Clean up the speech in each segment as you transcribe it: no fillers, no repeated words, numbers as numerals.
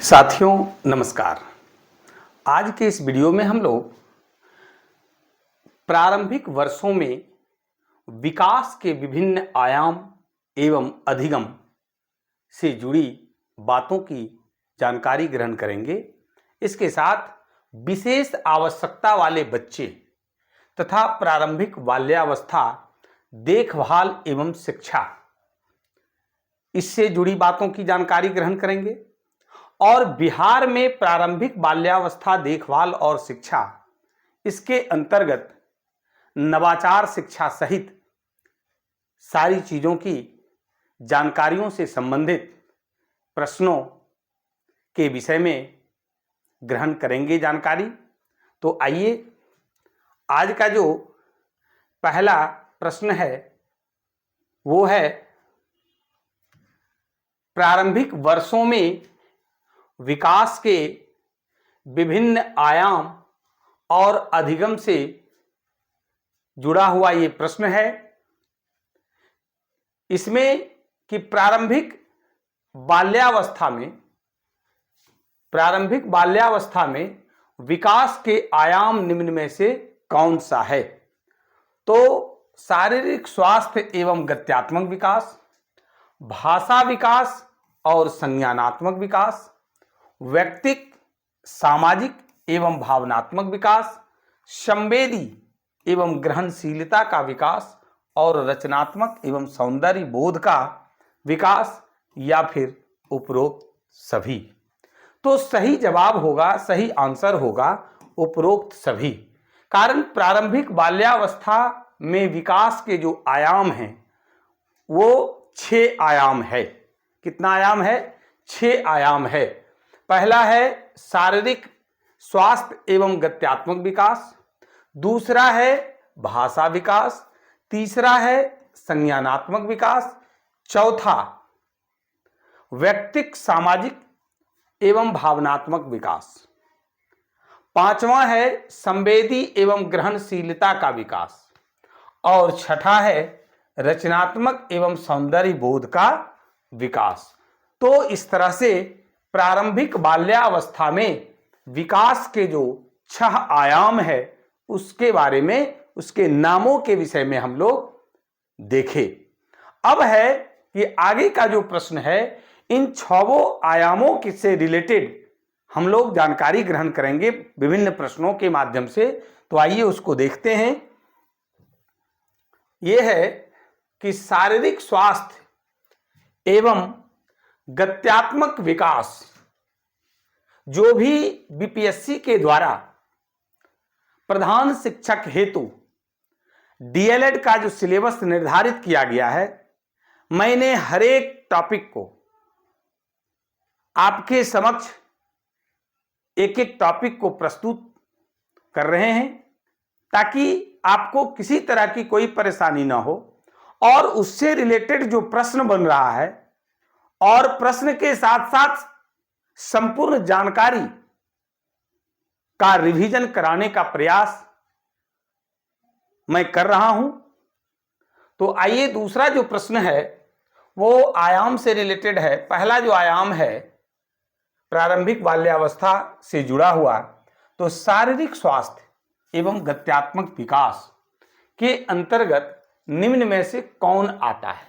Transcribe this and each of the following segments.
साथियों नमस्कार। आज के इस वीडियो में हम लोग प्रारंभिक वर्षों में विकास के विभिन्न आयाम एवं अधिगम से जुड़ी बातों की जानकारी ग्रहण करेंगे। इसके साथ विशेष आवश्यकता वाले बच्चे तथा प्रारंभिक बाल्यावस्था देखभाल एवं शिक्षा, इससे जुड़ी बातों की जानकारी ग्रहण करेंगे। और बिहार में प्रारंभिक बाल्यावस्था देखभाल और शिक्षा, इसके अंतर्गत नवाचार शिक्षा सहित सारी चीज़ों की जानकारियों से संबंधित प्रश्नों के विषय में ग्रहण करेंगे जानकारी। तो आइए, आज का जो पहला प्रश्न है वो है प्रारंभिक वर्षों में विकास के विभिन्न आयाम और अधिगम से जुड़ा हुआ ये प्रश्न है। इसमें कि प्रारंभिक बाल्यावस्था में विकास के आयाम निम्न में से कौन सा है? तो शारीरिक स्वास्थ्य एवं गत्यात्मक विकास, भाषा विकास और संज्ञानात्मक विकास, व्यक्तिक सामाजिक एवं भावनात्मक विकास, संवेदी एवं ग्रहणशीलता का विकास और रचनात्मक एवं सौंदर्य बोध का विकास, या फिर उपरोक्त सभी। तो सही जवाब होगा, सही आंसर होगा उपरोक्त सभी। कारण प्रारंभिक बाल्यावस्था में विकास के जो आयाम हैं वो 6 आयाम है। कितना आयाम है? 6 आयाम है। पहला है शारीरिक स्वास्थ्य एवं गत्यात्मक विकास, दूसरा है भाषा विकास, तीसरा है संज्ञानात्मक विकास, चौथा व्यक्तिक सामाजिक एवं भावनात्मक विकास, पांचवा है संवेदी एवं ग्रहणशीलता का विकास, और छठा है रचनात्मक एवं सौंदर्य बोध का विकास। तो इस तरह से प्रारंभिक बाल्यावस्था में विकास के जो 6 आयाम है उसके बारे में, उसके नामों के विषय में हम लोग देखें। अब है कि आगे का जो प्रश्न है, इन 6 आयामों से रिलेटेड हम लोग जानकारी ग्रहण करेंगे विभिन्न प्रश्नों के माध्यम से। तो आइए उसको देखते हैं। यह है कि शारीरिक स्वास्थ्य एवं गत्यात्मक विकास जो भी बीपीएससी के द्वारा प्रधान शिक्षक हेतु डीएलएड का जो सिलेबस निर्धारित किया गया है, मैंने हर एक टॉपिक को आपके समक्ष एक एक टॉपिक को प्रस्तुत कर रहे हैं ताकि आपको किसी तरह की कोई परेशानी ना हो, और उससे रिलेटेड जो प्रश्न बन रहा है और प्रश्न के साथ साथ संपूर्ण जानकारी का रिवीजन कराने का प्रयास मैं कर रहा हूं। तो आइए, दूसरा जो प्रश्न है वो आयाम से रिलेटेड है। पहला जो आयाम है प्रारंभिक बाल्यावस्था से जुड़ा हुआ, तो शारीरिक स्वास्थ्य एवं गत्यात्मक विकास के अंतर्गत निम्न में से कौन आता है?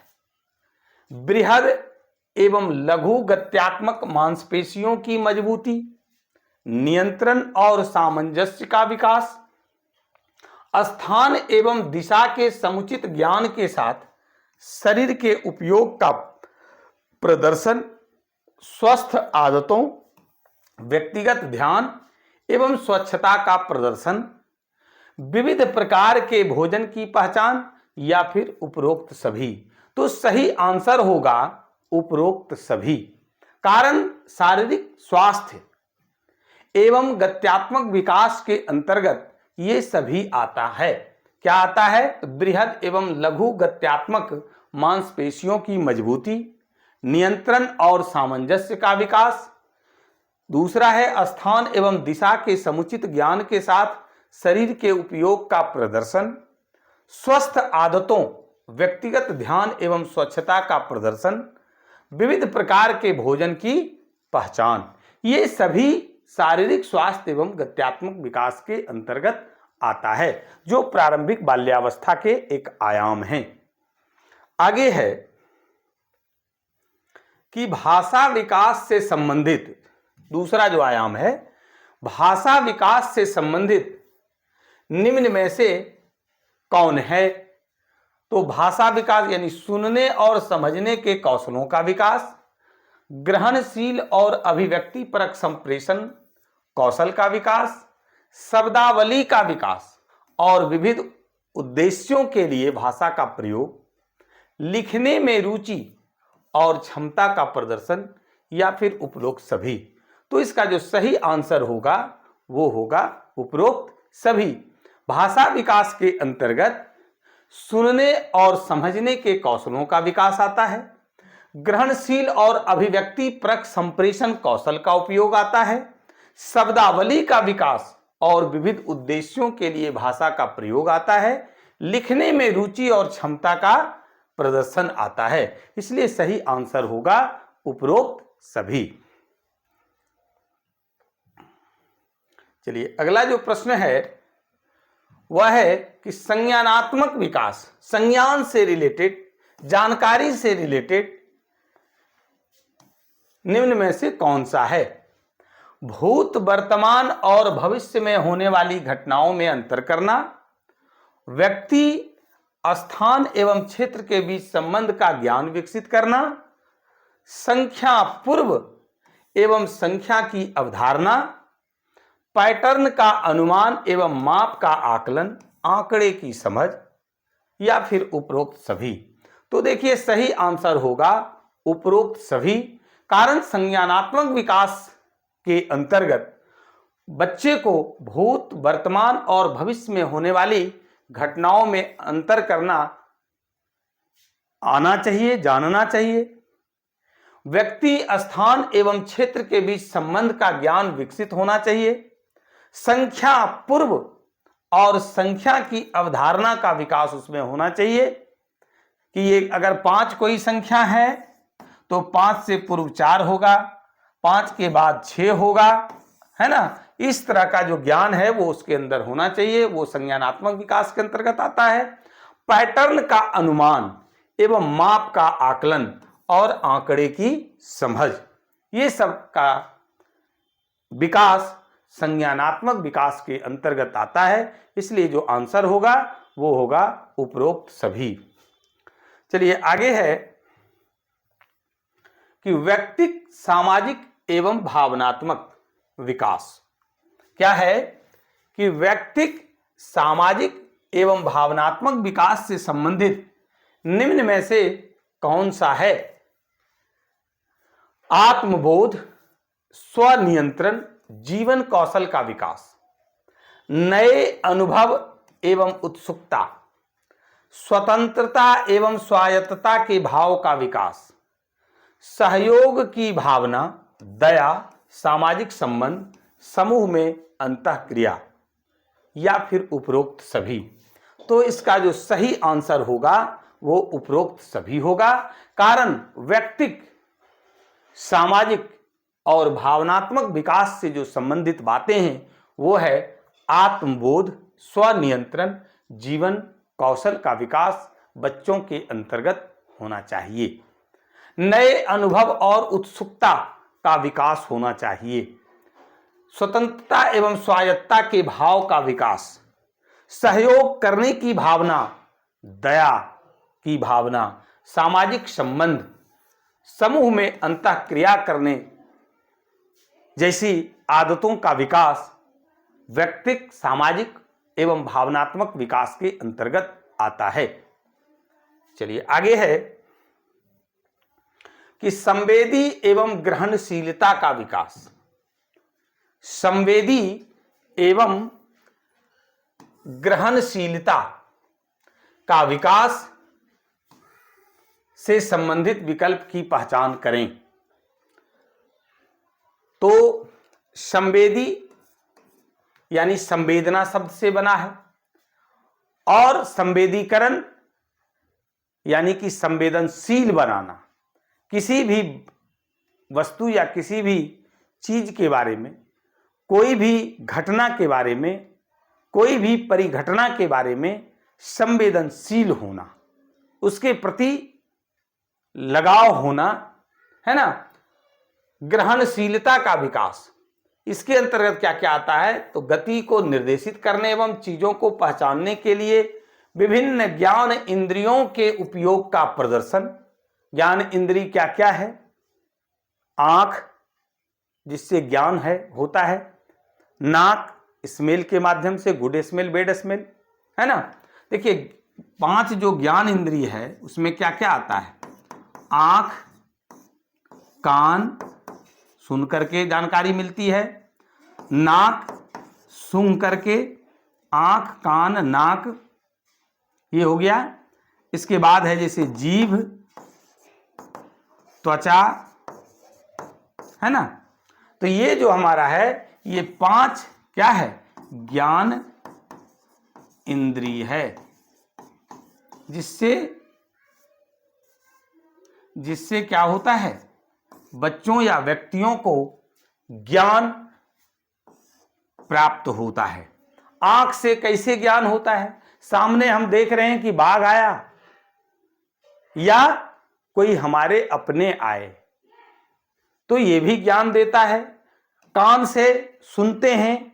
बृहद एवं लघु गत्यात्मक मांसपेशियों की मजबूती, नियंत्रण और सामंजस्य का विकास, स्थान एवं दिशा के समुचित ज्ञान के साथ शरीर के उपयोग का प्रदर्शन, स्वस्थ आदतों, व्यक्तिगत ध्यान एवं स्वच्छता का प्रदर्शन, विविध प्रकार के भोजन की पहचान, या फिर उपरोक्त सभी। तो सही आंसर होगा उपरोक्त सभी। कारण शारीरिक स्वास्थ्य एवं गत्यात्मक विकास के अंतर्गत ये सभी आता है। क्या आता है? बृहद एवं लघु गत्यात्मक मांसपेशियों की मजबूती, नियंत्रण और सामंजस्य का विकास, दूसरा है स्थान एवं दिशा के समुचित ज्ञान के साथ शरीर के उपयोग का प्रदर्शन, स्वस्थ आदतों, व्यक्तिगत ध्यान एवं स्वच्छता का प्रदर्शन, विविध प्रकार के भोजन की पहचान। ये सभी शारीरिक स्वास्थ्य एवं गत्यात्मक विकास के अंतर्गत आता है, जो प्रारंभिक बाल्यावस्था के एक आयाम हैं। आगे है कि भाषा विकास से संबंधित दूसरा जो आयाम है, भाषा विकास से संबंधित निम्न में से कौन है? तो भाषा विकास यानी सुनने और समझने के कौशलों का विकास, ग्रहणशील और अभिव्यक्ति परक संप्रेषण कौशल का विकास, शब्दावली का विकास और विविध उद्देश्यों के लिए भाषा का प्रयोग, लिखने में रुचि और क्षमता का प्रदर्शन, या फिर उपरोक्त सभी। तो इसका जो सही आंसर होगा वो होगा उपरोक्त सभी। भाषा विकास के अंतर्गत सुनने और समझने के कौशलों का विकास आता है, ग्रहणशील और अभिव्यक्ति परक संप्रेषण कौशल का उपयोग आता है, शब्दावली का विकास और विविध उद्देश्यों के लिए भाषा का प्रयोग आता है, लिखने में रुचि और क्षमता का प्रदर्शन आता है। इसलिए सही आंसर होगा उपरोक्त सभी। चलिए अगला जो प्रश्न है वह है कि संज्ञानात्मक विकास, संज्ञान से रिलेटेड, जानकारी से रिलेटेड निम्न में से कौन सा है? भूत, वर्तमान और भविष्य में होने वाली घटनाओं में अंतर करना, व्यक्ति, स्थान एवं क्षेत्र के बीच संबंध का ज्ञान विकसित करना, संख्या पूर्व एवं संख्या की अवधारणा, पैटर्न का अनुमान एवं माप का आकलन, आंकड़े की समझ, या फिर उपरोक्त सभी। तो देखिए सही आंसर होगा उपरोक्त सभी। कारण संज्ञानात्मक विकास के अंतर्गत बच्चे को भूत, वर्तमान और भविष्य में होने वाली घटनाओं में अंतर करना आना चाहिए, जानना चाहिए। व्यक्ति, स्थान एवं क्षेत्र के बीच संबंध का ज्ञान विकसित होना चाहिए। संख्या पूर्व और संख्या की अवधारणा का विकास उसमें होना चाहिए कि ये अगर 5 कोई संख्या है तो 5 से पूर्व 4 होगा, 5 के बाद 6 होगा, है ना। इस तरह का जो ज्ञान है वो उसके अंदर होना चाहिए, वो संज्ञानात्मक विकास के अंतर्गत आता है। पैटर्न का अनुमान एवं माप का आकलन और आंकड़े की समझ, ये सब का विकास संज्ञानात्मक विकास के अंतर्गत आता है। इसलिए जो आंसर होगा वो होगा उपरोक्त सभी। चलिए आगे है कि व्यक्तिक, सामाजिक एवं भावनात्मक विकास। क्या है कि व्यक्तिक, सामाजिक एवं भावनात्मक विकास से संबंधित निम्न में से कौन सा है? आत्मबोध, स्वनियंत्रण, जीवन कौशल का विकास, नए अनुभव एवं उत्सुकता, स्वतंत्रता एवं स्वायत्तता के भाव का विकास, सहयोग की भावना, दया, सामाजिक संबंध, समूह में अंतःक्रिया, या फिर उपरोक्त सभी। तो इसका जो सही आंसर होगा वो उपरोक्त सभी होगा। कारण व्यक्तिक, सामाजिक और भावनात्मक विकास से जो संबंधित बातें हैं वो है आत्मबोध, स्वनियंत्रण, जीवन कौशल का विकास बच्चों के अंतर्गत होना चाहिए। नए अनुभव और उत्सुकता का विकास होना चाहिए। स्वतंत्रता एवं स्वायत्तता के भाव का विकास, सहयोग करने की भावना, दया की भावना, सामाजिक संबंध, समूह में अंतःक्रिया करने जैसी आदतों का विकास व्यक्तिक, सामाजिक एवं भावनात्मक विकास के अंतर्गत आता है। चलिए आगे है कि संवेदी एवं ग्रहणशीलता का विकास। संवेदी एवं ग्रहणशीलता का विकास से संबंधित विकल्प की पहचान करें। तो संवेदी यानी संवेदना शब्द से बना है, और संवेदीकरण यानी कि संवेदनशील बनाना, किसी भी वस्तु या किसी भी चीज के बारे में, कोई भी घटना के बारे में, कोई भी परिघटना के बारे में संवेदनशील होना, उसके प्रति लगाव होना, है ना, ग्रहणशीलता का विकास। इसके अंतर्गत क्या क्या आता है, तो गति को निर्देशित करने एवं चीजों को पहचानने के लिए विभिन्न ज्ञान इंद्रियों के उपयोग का प्रदर्शन। ज्ञान इंद्रिय क्या क्या है, आंख जिससे ज्ञान होता है, नाक स्मेल के माध्यम से, गुड स्मेल बैड स्मेल, है ना। देखिए 5 जो ज्ञान इंद्रिय है उसमें क्या क्या आता है, आंख, कान सुन करके जानकारी मिलती है, नाक सूंघ करके, आंख कान नाक ये हो गया। इसके बाद है जैसे जीभ, त्वचा, है ना। तो ये जो हमारा है ये 5 क्या है, ज्ञान इंद्रिय है, जिससे क्या होता है, बच्चों या व्यक्तियों को ज्ञान प्राप्त होता है। आंख से कैसे ज्ञान होता है, सामने हम देख रहे हैं कि बाघ आया या कोई हमारे अपने आए तो ये भी ज्ञान देता है। कान से सुनते हैं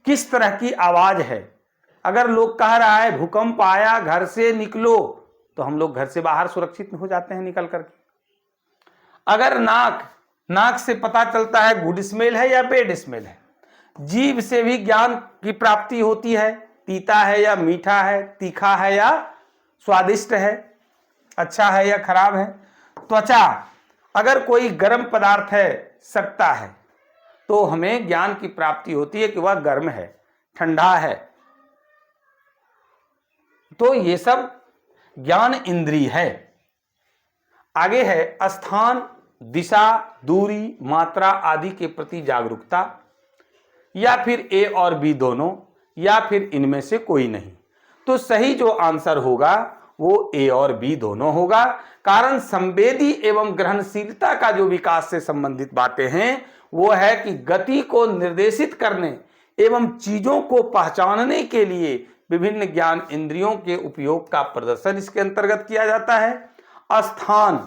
किस तरह की आवाज है, अगर लोग कह रहा है भूकंप आया घर से निकलो तो हम लोग घर से बाहर सुरक्षित हो जाते हैं निकल करके। अगर नाक से पता चलता है गुड स्मेल है या बैड स्मेल है। जीभ से भी ज्ञान की प्राप्ति होती है, तीता है या मीठा है, तीखा है या स्वादिष्ट है, अच्छा है या खराब है। त्वचा, अगर कोई गर्म पदार्थ है, सकता है, तो हमें ज्ञान की प्राप्ति होती है कि वह गर्म है, ठंडा है। तो ये सब ज्ञान इंद्रिय है। आगे है स्थान, दिशा, दूरी, मात्रा आदि के प्रति जागरूकता, या फिर ए और बी दोनों, या फिर इनमें से कोई नहीं। तो सही जो आंसर होगा वो ए और बी दोनों होगा। कारण संवेदी एवं ग्रहणशीलता का जो विकास से संबंधित बातें हैं वो है कि गति को निर्देशित करने एवं चीजों को पहचानने के लिए विभिन्न ज्ञान इंद्रियों के उपयोग का प्रदर्शन इसके अंतर्गत किया जाता है। स्थान,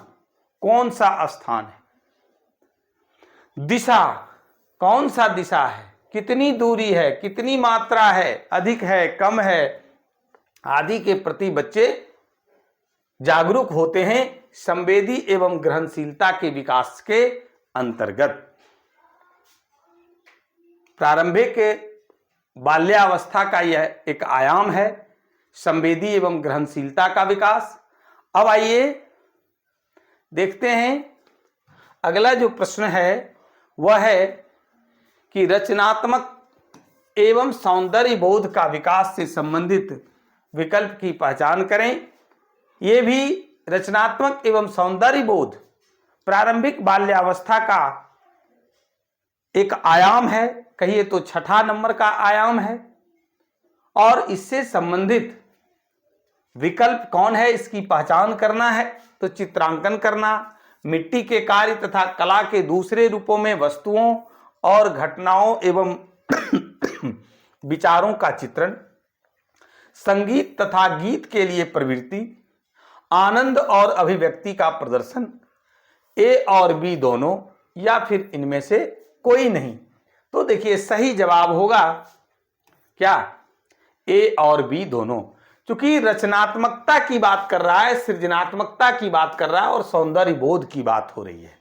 कौन सा स्थान है, दिशा, कौन सा दिशा है, कितनी दूरी है, कितनी मात्रा है, अधिक है कम है आदि के प्रति बच्चे जागरूक होते हैं संवेदी एवं ग्रहणशीलता के विकास के अंतर्गत। प्रारंभिक बाल्यावस्था का यह एक आयाम है, संवेदी एवं ग्रहणशीलता का विकास। अब आइए देखते हैं अगला जो प्रश्न है वह है कि रचनात्मक एवं सौंदर्य बोध का विकास से संबंधित विकल्प की पहचान करें। यह भी रचनात्मक एवं सौंदर्य बोध प्रारंभिक बाल्यावस्था का एक आयाम है, कहिए तो 6ठा नंबर का आयाम है। और इससे संबंधित विकल्प कौन है इसकी पहचान करना है तो चित्रांकन करना, मिट्टी के कार्य तथा कला के दूसरे रूपों में वस्तुओं और घटनाओं एवं विचारों का चित्रण, संगीत तथा गीत के लिए प्रवृत्ति, आनंद और अभिव्यक्ति का प्रदर्शन, ए और बी दोनों, या फिर इनमें से कोई नहीं। तो देखिए सही जवाब होगा क्या, ए और बी दोनों। क्योंकि रचनात्मकता की बात कर रहा है, सृजनात्मकता की बात कर रहा है और सौंदर्य बोध की बात हो रही है।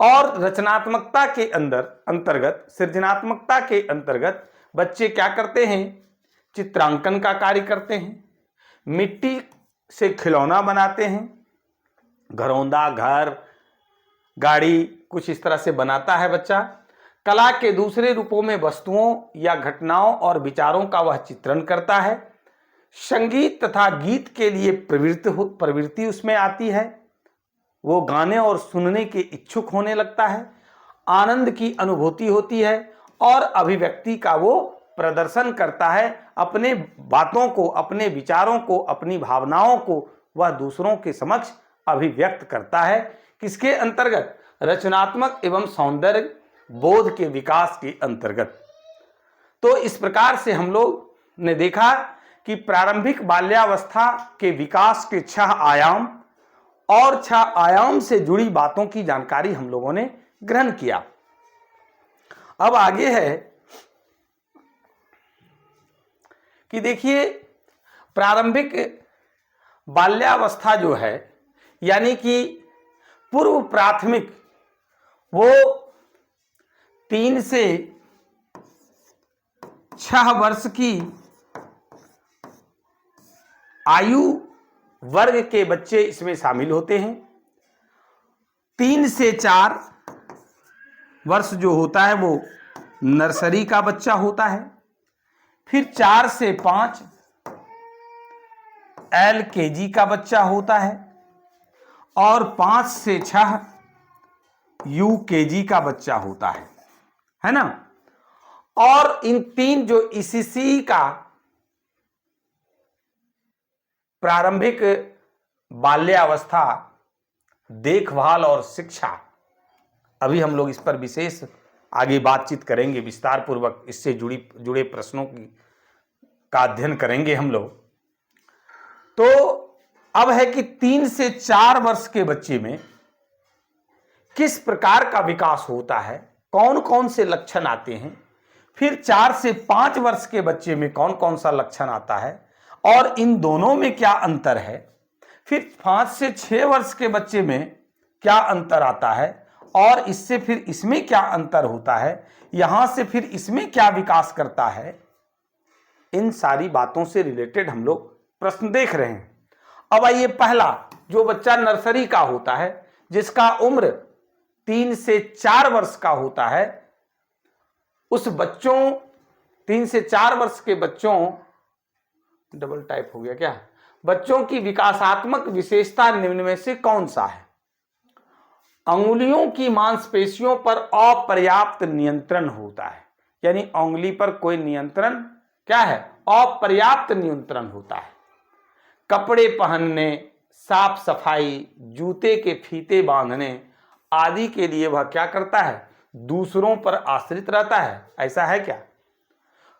और रचनात्मकता के अंतर्गत, सृजनात्मकता के अंतर्गत बच्चे क्या करते हैं, चित्रांकन का कार्य करते हैं, मिट्टी से खिलौना बनाते हैं, घरौंदा, घर, गाड़ी कुछ इस तरह से बनाता है बच्चा। कला के दूसरे रूपों में वस्तुओं या घटनाओं और विचारों का वह चित्रण करता है। संगीत तथा गीत के लिए प्रवृत्ति उसमें आती है, वो गाने और सुनने के इच्छुक होने लगता है, आनंद की अनुभूति होती है और अभिव्यक्ति का वो प्रदर्शन करता है। अपने बातों को, अपने विचारों को, अपनी भावनाओं को वह दूसरों के समक्ष अभिव्यक्त करता है। किसके अंतर्गत, रचनात्मक एवं सौंदर्य बोध के विकास के अंतर्गत। तो इस प्रकार से हम लोग ने देखा कि प्रारंभिक बाल्यावस्था के विकास के 6 आयाम और 6 आयाम से जुड़ी बातों की जानकारी हम लोगों ने ग्रहण किया। अब आगे है कि देखिए प्रारंभिक बाल्यावस्था जो है यानी कि पूर्व प्राथमिक, वो 3 से 6 वर्ष की आयु वर्ग के बच्चे इसमें शामिल होते हैं। 3 से 4 वर्ष जो होता है वो नर्सरी का बच्चा होता है। फिर 4 से 5 LKG का बच्चा होता है और 5 से 6 UKG का बच्चा होता है ना। और इन 3 जो ECC का प्रारंभिक बाल्यावस्था देखभाल और शिक्षा, अभी हम लोग इस पर विशेष आगे बातचीत करेंगे, विस्तार पूर्वक इससे जुड़े प्रश्नों का अध्ययन करेंगे हम लोग। तो अब है कि 3 से 4 वर्ष के बच्चे में किस प्रकार का विकास होता है, कौन कौन से लक्षण आते हैं। फिर 4 से 5 वर्ष के बच्चे में कौन कौन सा लक्षण आता है और इन दोनों में क्या अंतर है। फिर 5 से 6 वर्ष के बच्चे में क्या अंतर आता है और इससे फिर इसमें क्या अंतर होता है, यहां से फिर इसमें क्या विकास करता है। इन सारी बातों से रिलेटेड हम लोग प्रश्न देख रहे हैं। अब आइए, पहला जो बच्चा नर्सरी का होता है जिसका उम्र 3 से 4 वर्ष का होता है, उस बच्चों 3 से 4 वर्ष के बच्चों, डबल टाइप हो गया क्या, बच्चों की विकासात्मक विशेषता निम्न में से कौन सा है। अंगुलियों की मांसपेशियों पर अपर्याप्त नियंत्रण होता है, यानी अंगुली पर कोई नियंत्रण क्या है, अपर्याप्त नियंत्रण होता है। कपड़े पहनने, साफ सफाई, जूते के फीते बांधने आदि के लिए वह क्या करता है, दूसरों पर आश्रित रहता है। ऐसा है क्या।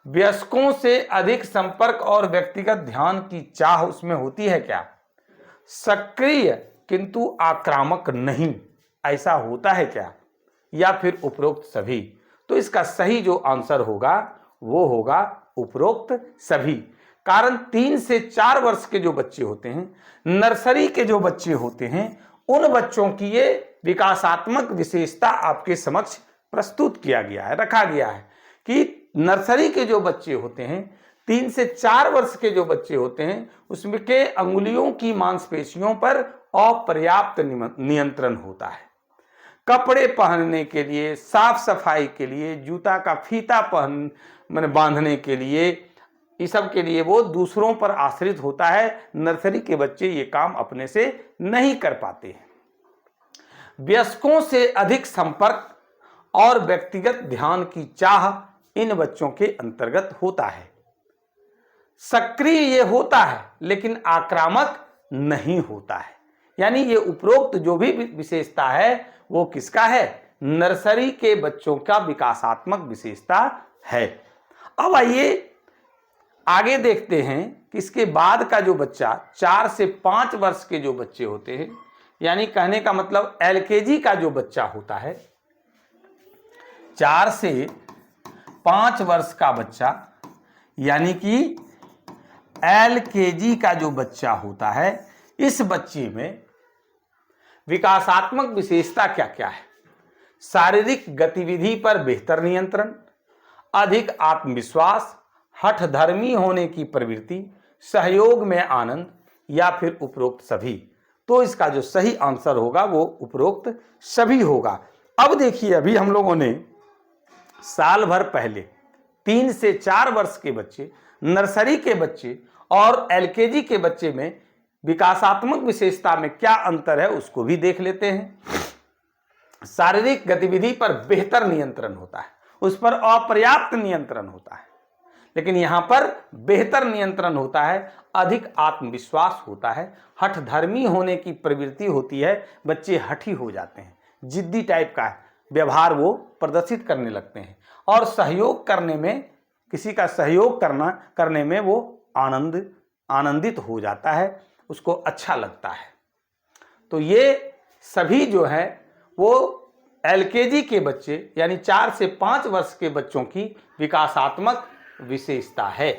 वयस्कों से अधिक संपर्क और व्यक्तिगत ध्यान की चाह उसमें होती है क्या। सक्रिय किंतु आक्रामक नहीं, ऐसा होता है क्या, या फिर उपरोक्त सभी। तो इसका सही जो आंसर होगा वो होगा उपरोक्त सभी। कारण 3 से 4 वर्ष के जो बच्चे होते हैं, नर्सरी के जो बच्चे होते हैं, उन बच्चों की ये विकासात्मक विशेषता आपके समक्ष प्रस्तुत किया गया है, रखा गया है कि नर्सरी के जो बच्चे होते हैं, 3 से 4 वर्ष के जो बच्चे होते हैं, उसमें के अंगुलियों की मांसपेशियों पर अपर्याप्त नियंत्रण होता है। कपड़े पहनने के लिए, साफ सफाई के लिए, जूता का फीता बांधने के लिए, इस सब के लिए वो दूसरों पर आश्रित होता है। नर्सरी के बच्चे ये काम अपने से नहीं कर पाते हैं। वयस्कों से अधिक संपर्क और व्यक्तिगत ध्यान की चाह इन बच्चों के अंतर्गत होता है। सक्रिय ये होता है लेकिन आक्रामक नहीं होता है, यानी ये उपरोक्त जो भी विशेषता है वो किसका है, नर्सरी के बच्चों का विकासात्मक विशेषता है। अब आइए आगे देखते हैं कि इसके बाद का जो बच्चा 4 से 5 वर्ष के जो बच्चे होते हैं, यानी कहने का मतलब LKG का जो बच्चा होता है, 4 से 5 वर्ष का बच्चा यानी कि LKG का जो बच्चा होता है, इस बच्चे में विकासात्मक विशेषता क्या क्या है। शारीरिक गतिविधि पर बेहतर नियंत्रण, अधिक आत्मविश्वास, हठधर्मी होने की प्रवृत्ति, सहयोग में आनंद, या फिर उपरोक्त सभी। तो इसका जो सही आंसर होगा वो उपरोक्त सभी होगा। अब देखिए, अभी हम लोगों ने साल भर पहले 3 से 4 वर्ष के बच्चे, नर्सरी के बच्चे और LKG के बच्चे में विकासात्मक विशेषता में क्या अंतर है उसको भी देख लेते हैं। शारीरिक गतिविधि पर बेहतर नियंत्रण होता है, उस पर अपर्याप्त नियंत्रण होता है, लेकिन यहां पर बेहतर नियंत्रण होता है, अधिक आत्मविश्वास होता है, हठधर्मी होने की प्रवृत्ति होती है, बच्चे हठी हो जाते हैं, जिद्दी टाइप का है, व्यवहार वो प्रदर्शित करने लगते हैं और सहयोग करने में, किसी का सहयोग करने में वो आनंदित हो जाता है, उसको अच्छा लगता है। तो ये सभी जो है वो एलकेजी के बच्चे यानी 4 से 5 वर्ष के बच्चों की विकासात्मक विशेषता है।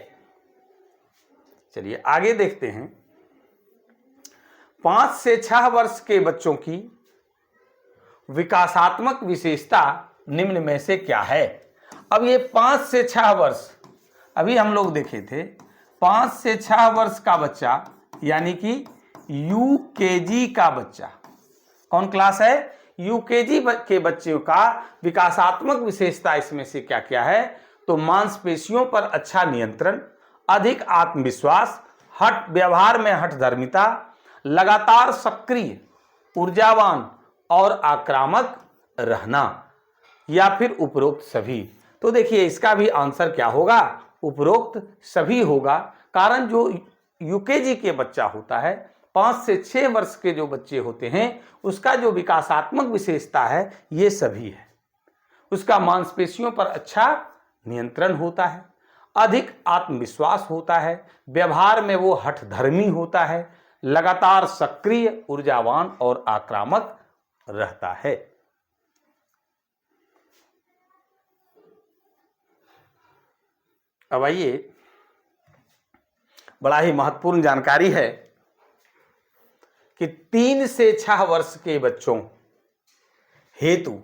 चलिए आगे देखते हैं। 5 से 6 वर्ष के बच्चों की विकासात्मक विशेषता निम्न में से क्या है? अब ये 5 से 6 वर्ष, अभी हम लोग देखे थे 5 से 6 वर्ष का बच्चा यानी कि यूकेजी का बच्चा, कौन क्लास है? यूकेजी के बच्चों का विकासात्मक विशेषता इसमें से क्या क्या है? तो मांसपेशियों पर अच्छा नियंत्रण, अधिक आत्मविश्वास, व्यवहार में हठधर्मिता, लगातार सक्रिय, ऊर्जावान और आक्रामक रहना, या फिर उपरोक्त सभी। तो देखिए इसका भी आंसर क्या होगा? उपरोक्त सभी होगा। कारण जो यूकेजी के बच्चा होता है, 5 से 6 वर्ष के जो बच्चे होते हैं, उसका जो विकासात्मक विशेषता है ये सभी है। उसका मांसपेशियों पर अच्छा नियंत्रण होता है, अधिक आत्मविश्वास होता है, व्यवहार में वो हठधर्मी होता है, लगातार सक्रिय, ऊर्जावान और आक्रामक रहता है। अब आइए, बड़ा ही महत्वपूर्ण जानकारी है कि 3 से 6 वर्ष के बच्चों हेतु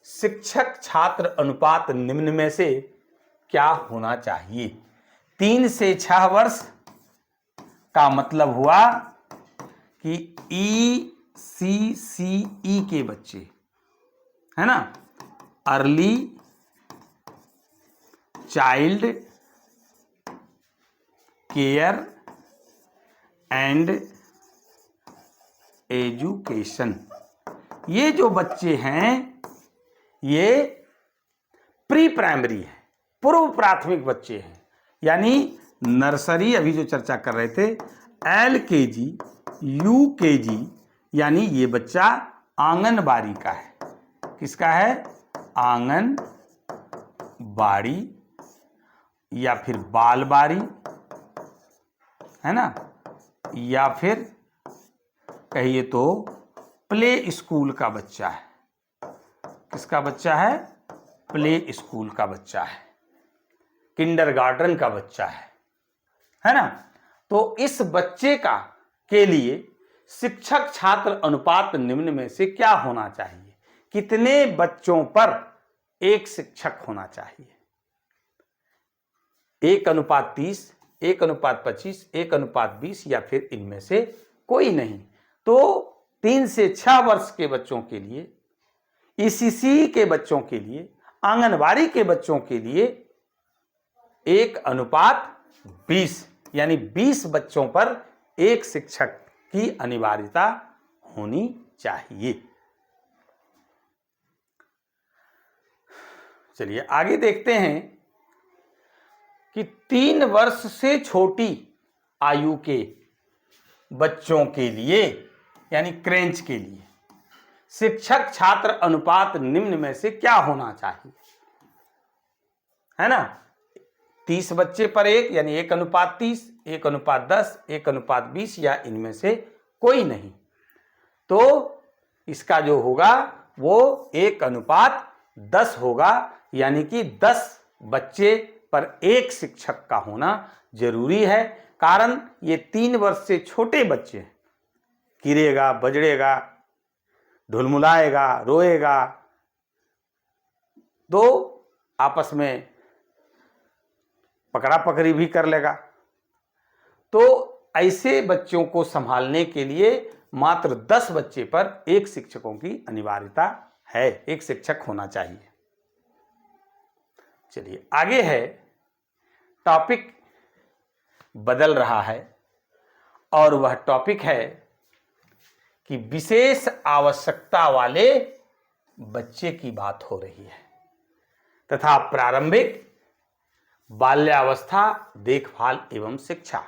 शिक्षक छात्र अनुपात निम्न में से क्या होना चाहिए? 3 से 6 वर्ष का मतलब हुआ कि ECCE के बच्चे, है ना, early child care and education, ये जो बच्चे हैं ये प्री प्राइमरी है, पूर्व प्राथमिक बच्चे हैं। यानी नर्सरी, अभी जो चर्चा कर रहे थे, LKG, UKG, यानी ये बच्चा आंगनबाड़ी का है। किसका है? आंगनबाड़ी या फिर बालबाड़ी, है ना, या फिर कहिए तो प्ले स्कूल का बच्चा है। किसका बच्चा है? प्ले स्कूल का बच्चा है, किंडरगार्टन का बच्चा है ना। तो इस बच्चे के लिए शिक्षक छात्र अनुपात निम्न में से क्या होना चाहिए? कितने बच्चों पर एक शिक्षक होना चाहिए? 1:30, 1:25, 1:20 या फिर इनमें से कोई नहीं। तो 3 से 6 वर्ष के बच्चों के लिए, ECCE के बच्चों के लिए, आंगनबाड़ी के बच्चों के लिए 1:20 यानी 20 बच्चों पर एक शिक्षक की अनिवार्यता होनी चाहिए। चलिए आगे देखते हैं कि 3 वर्ष से छोटी आयु के बच्चों के लिए यानी क्रेंच के लिए शिक्षक छात्र अनुपात निम्न में से क्या होना चाहिए? है ना, 30 बच्चे पर एक यानी 1:30, 1:10, 1:20 या इनमें से कोई नहीं। तो इसका जो होगा वो 1:10 होगा, यानी कि 10 बच्चे पर एक शिक्षक का होना जरूरी है। कारण ये 3 वर्ष से छोटे बच्चे हैं, गिरेगा, बजड़ेगा, ढुलमुलाएगा, रोएगा, तो आपस में पकड़ा पकड़ी भी कर लेगा। तो ऐसे बच्चों को संभालने के लिए मात्र 10 बच्चे पर एक शिक्षकों की अनिवार्यता है, एक शिक्षक होना चाहिए। चलिए आगे है, टॉपिक बदल रहा है और वह टॉपिक है कि विशेष आवश्यकता वाले बच्चे की बात हो रही है तथा प्रारंभिक बाल्यावस्था देखभाल एवं शिक्षा।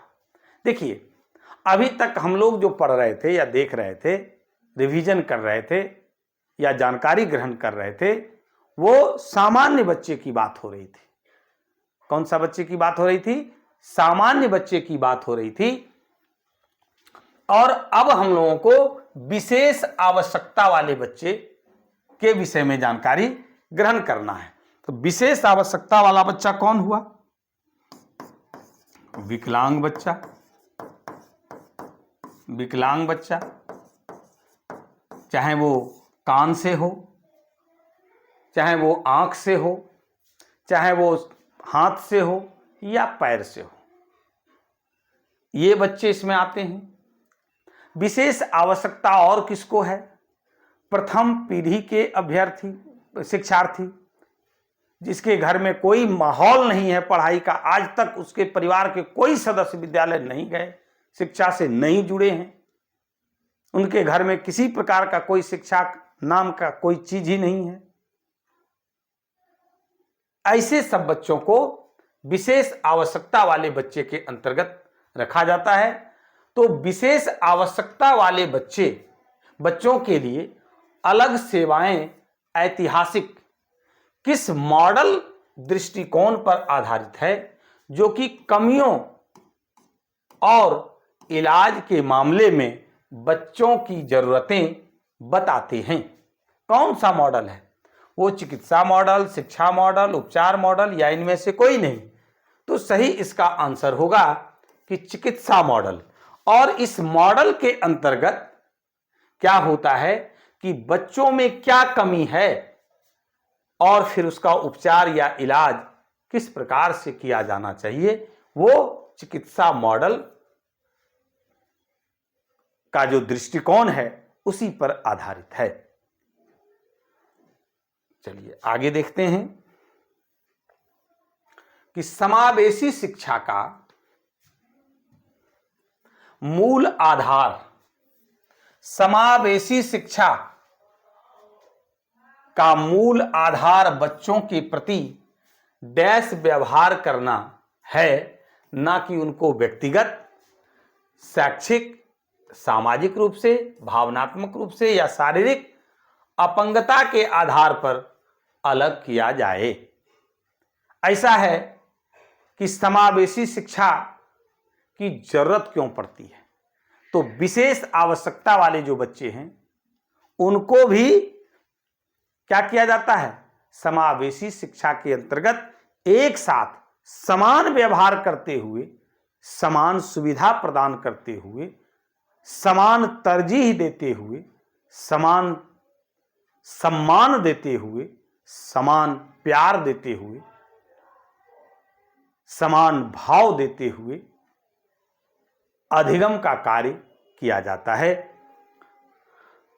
देखिए अभी तक हम लोग जो पढ़ रहे थे या देख रहे थे, रिवीजन कर रहे थे, या जानकारी ग्रहण कर रहे थे, वो सामान्य बच्चे की बात हो रही थी। कौन सा बच्चे की बात हो रही थी? सामान्य बच्चे की बात हो रही थी। और अब हम लोगों को विशेष आवश्यकता वाले बच्चे के विषय में जानकारी ग्रहण करना है। तो विशेष आवश्यकता वाला बच्चा कौन हुआ? विकलांग बच्चा। विकलांग बच्चा चाहे वो कान से हो, चाहे वो आंख से हो, चाहे वो हाथ से हो या पैर से हो, ये बच्चे इसमें आते हैं। विशेष आवश्यकता और किसको है? प्रथम पीढ़ी के अभ्यर्थी, शिक्षार्थी, जिसके घर में कोई माहौल नहीं है पढ़ाई का, आज तक उसके परिवार के कोई सदस्य विद्यालय नहीं गए, शिक्षा से नहीं जुड़े हैं, उनके घर में किसी प्रकार का कोई शिक्षा नाम का कोई चीज ही नहीं है। ऐसे सब बच्चों को विशेष आवश्यकता वाले बच्चे के अंतर्गत रखा जाता है। तो विशेष आवश्यकता वाले बच्चों के लिए अलग सेवाएं ऐतिहासिक किस मॉडल दृष्टिकोण पर आधारित है, जो कि कमियों और इलाज के मामले में बच्चों की जरूरतें बताते हैं। कौन सा मॉडल है वो? चिकित्सा मॉडल, शिक्षा मॉडल, उपचार मॉडल या इनमें से कोई नहीं? तो सही इसका आंसर होगा कि चिकित्सा मॉडल। और इस मॉडल के अंतर्गत क्या होता है कि बच्चों में क्या कमी है और फिर उसका उपचार या इलाज किस प्रकार से किया जाना चाहिए, वो चिकित्सा मॉडल का जो दृष्टिकोण है उसी पर आधारित है। चलिए आगे देखते हैं कि समावेशी शिक्षा का मूल आधार, समावेशी शिक्षा का मूल आधार बच्चों के प्रति डैश व्यवहार करना है, ना कि उनको व्यक्तिगत, शैक्षिक, सामाजिक रूप से, भावनात्मक रूप से या शारीरिक अपंगता के आधार पर अलग किया जाए। ऐसा है कि समावेशी शिक्षा की जरूरत क्यों पड़ती है? तो विशेष आवश्यकता वाले जो बच्चे हैं उनको भी क्या किया जाता है? समावेशी शिक्षा के अंतर्गत एक साथ समान व्यवहार करते हुए, समान सुविधा प्रदान करते हुए, समान तरजीह देते हुए, समान सम्मान देते हुए, समान प्यार देते हुए, समान भाव देते हुए अधिगम का कार्य किया जाता है।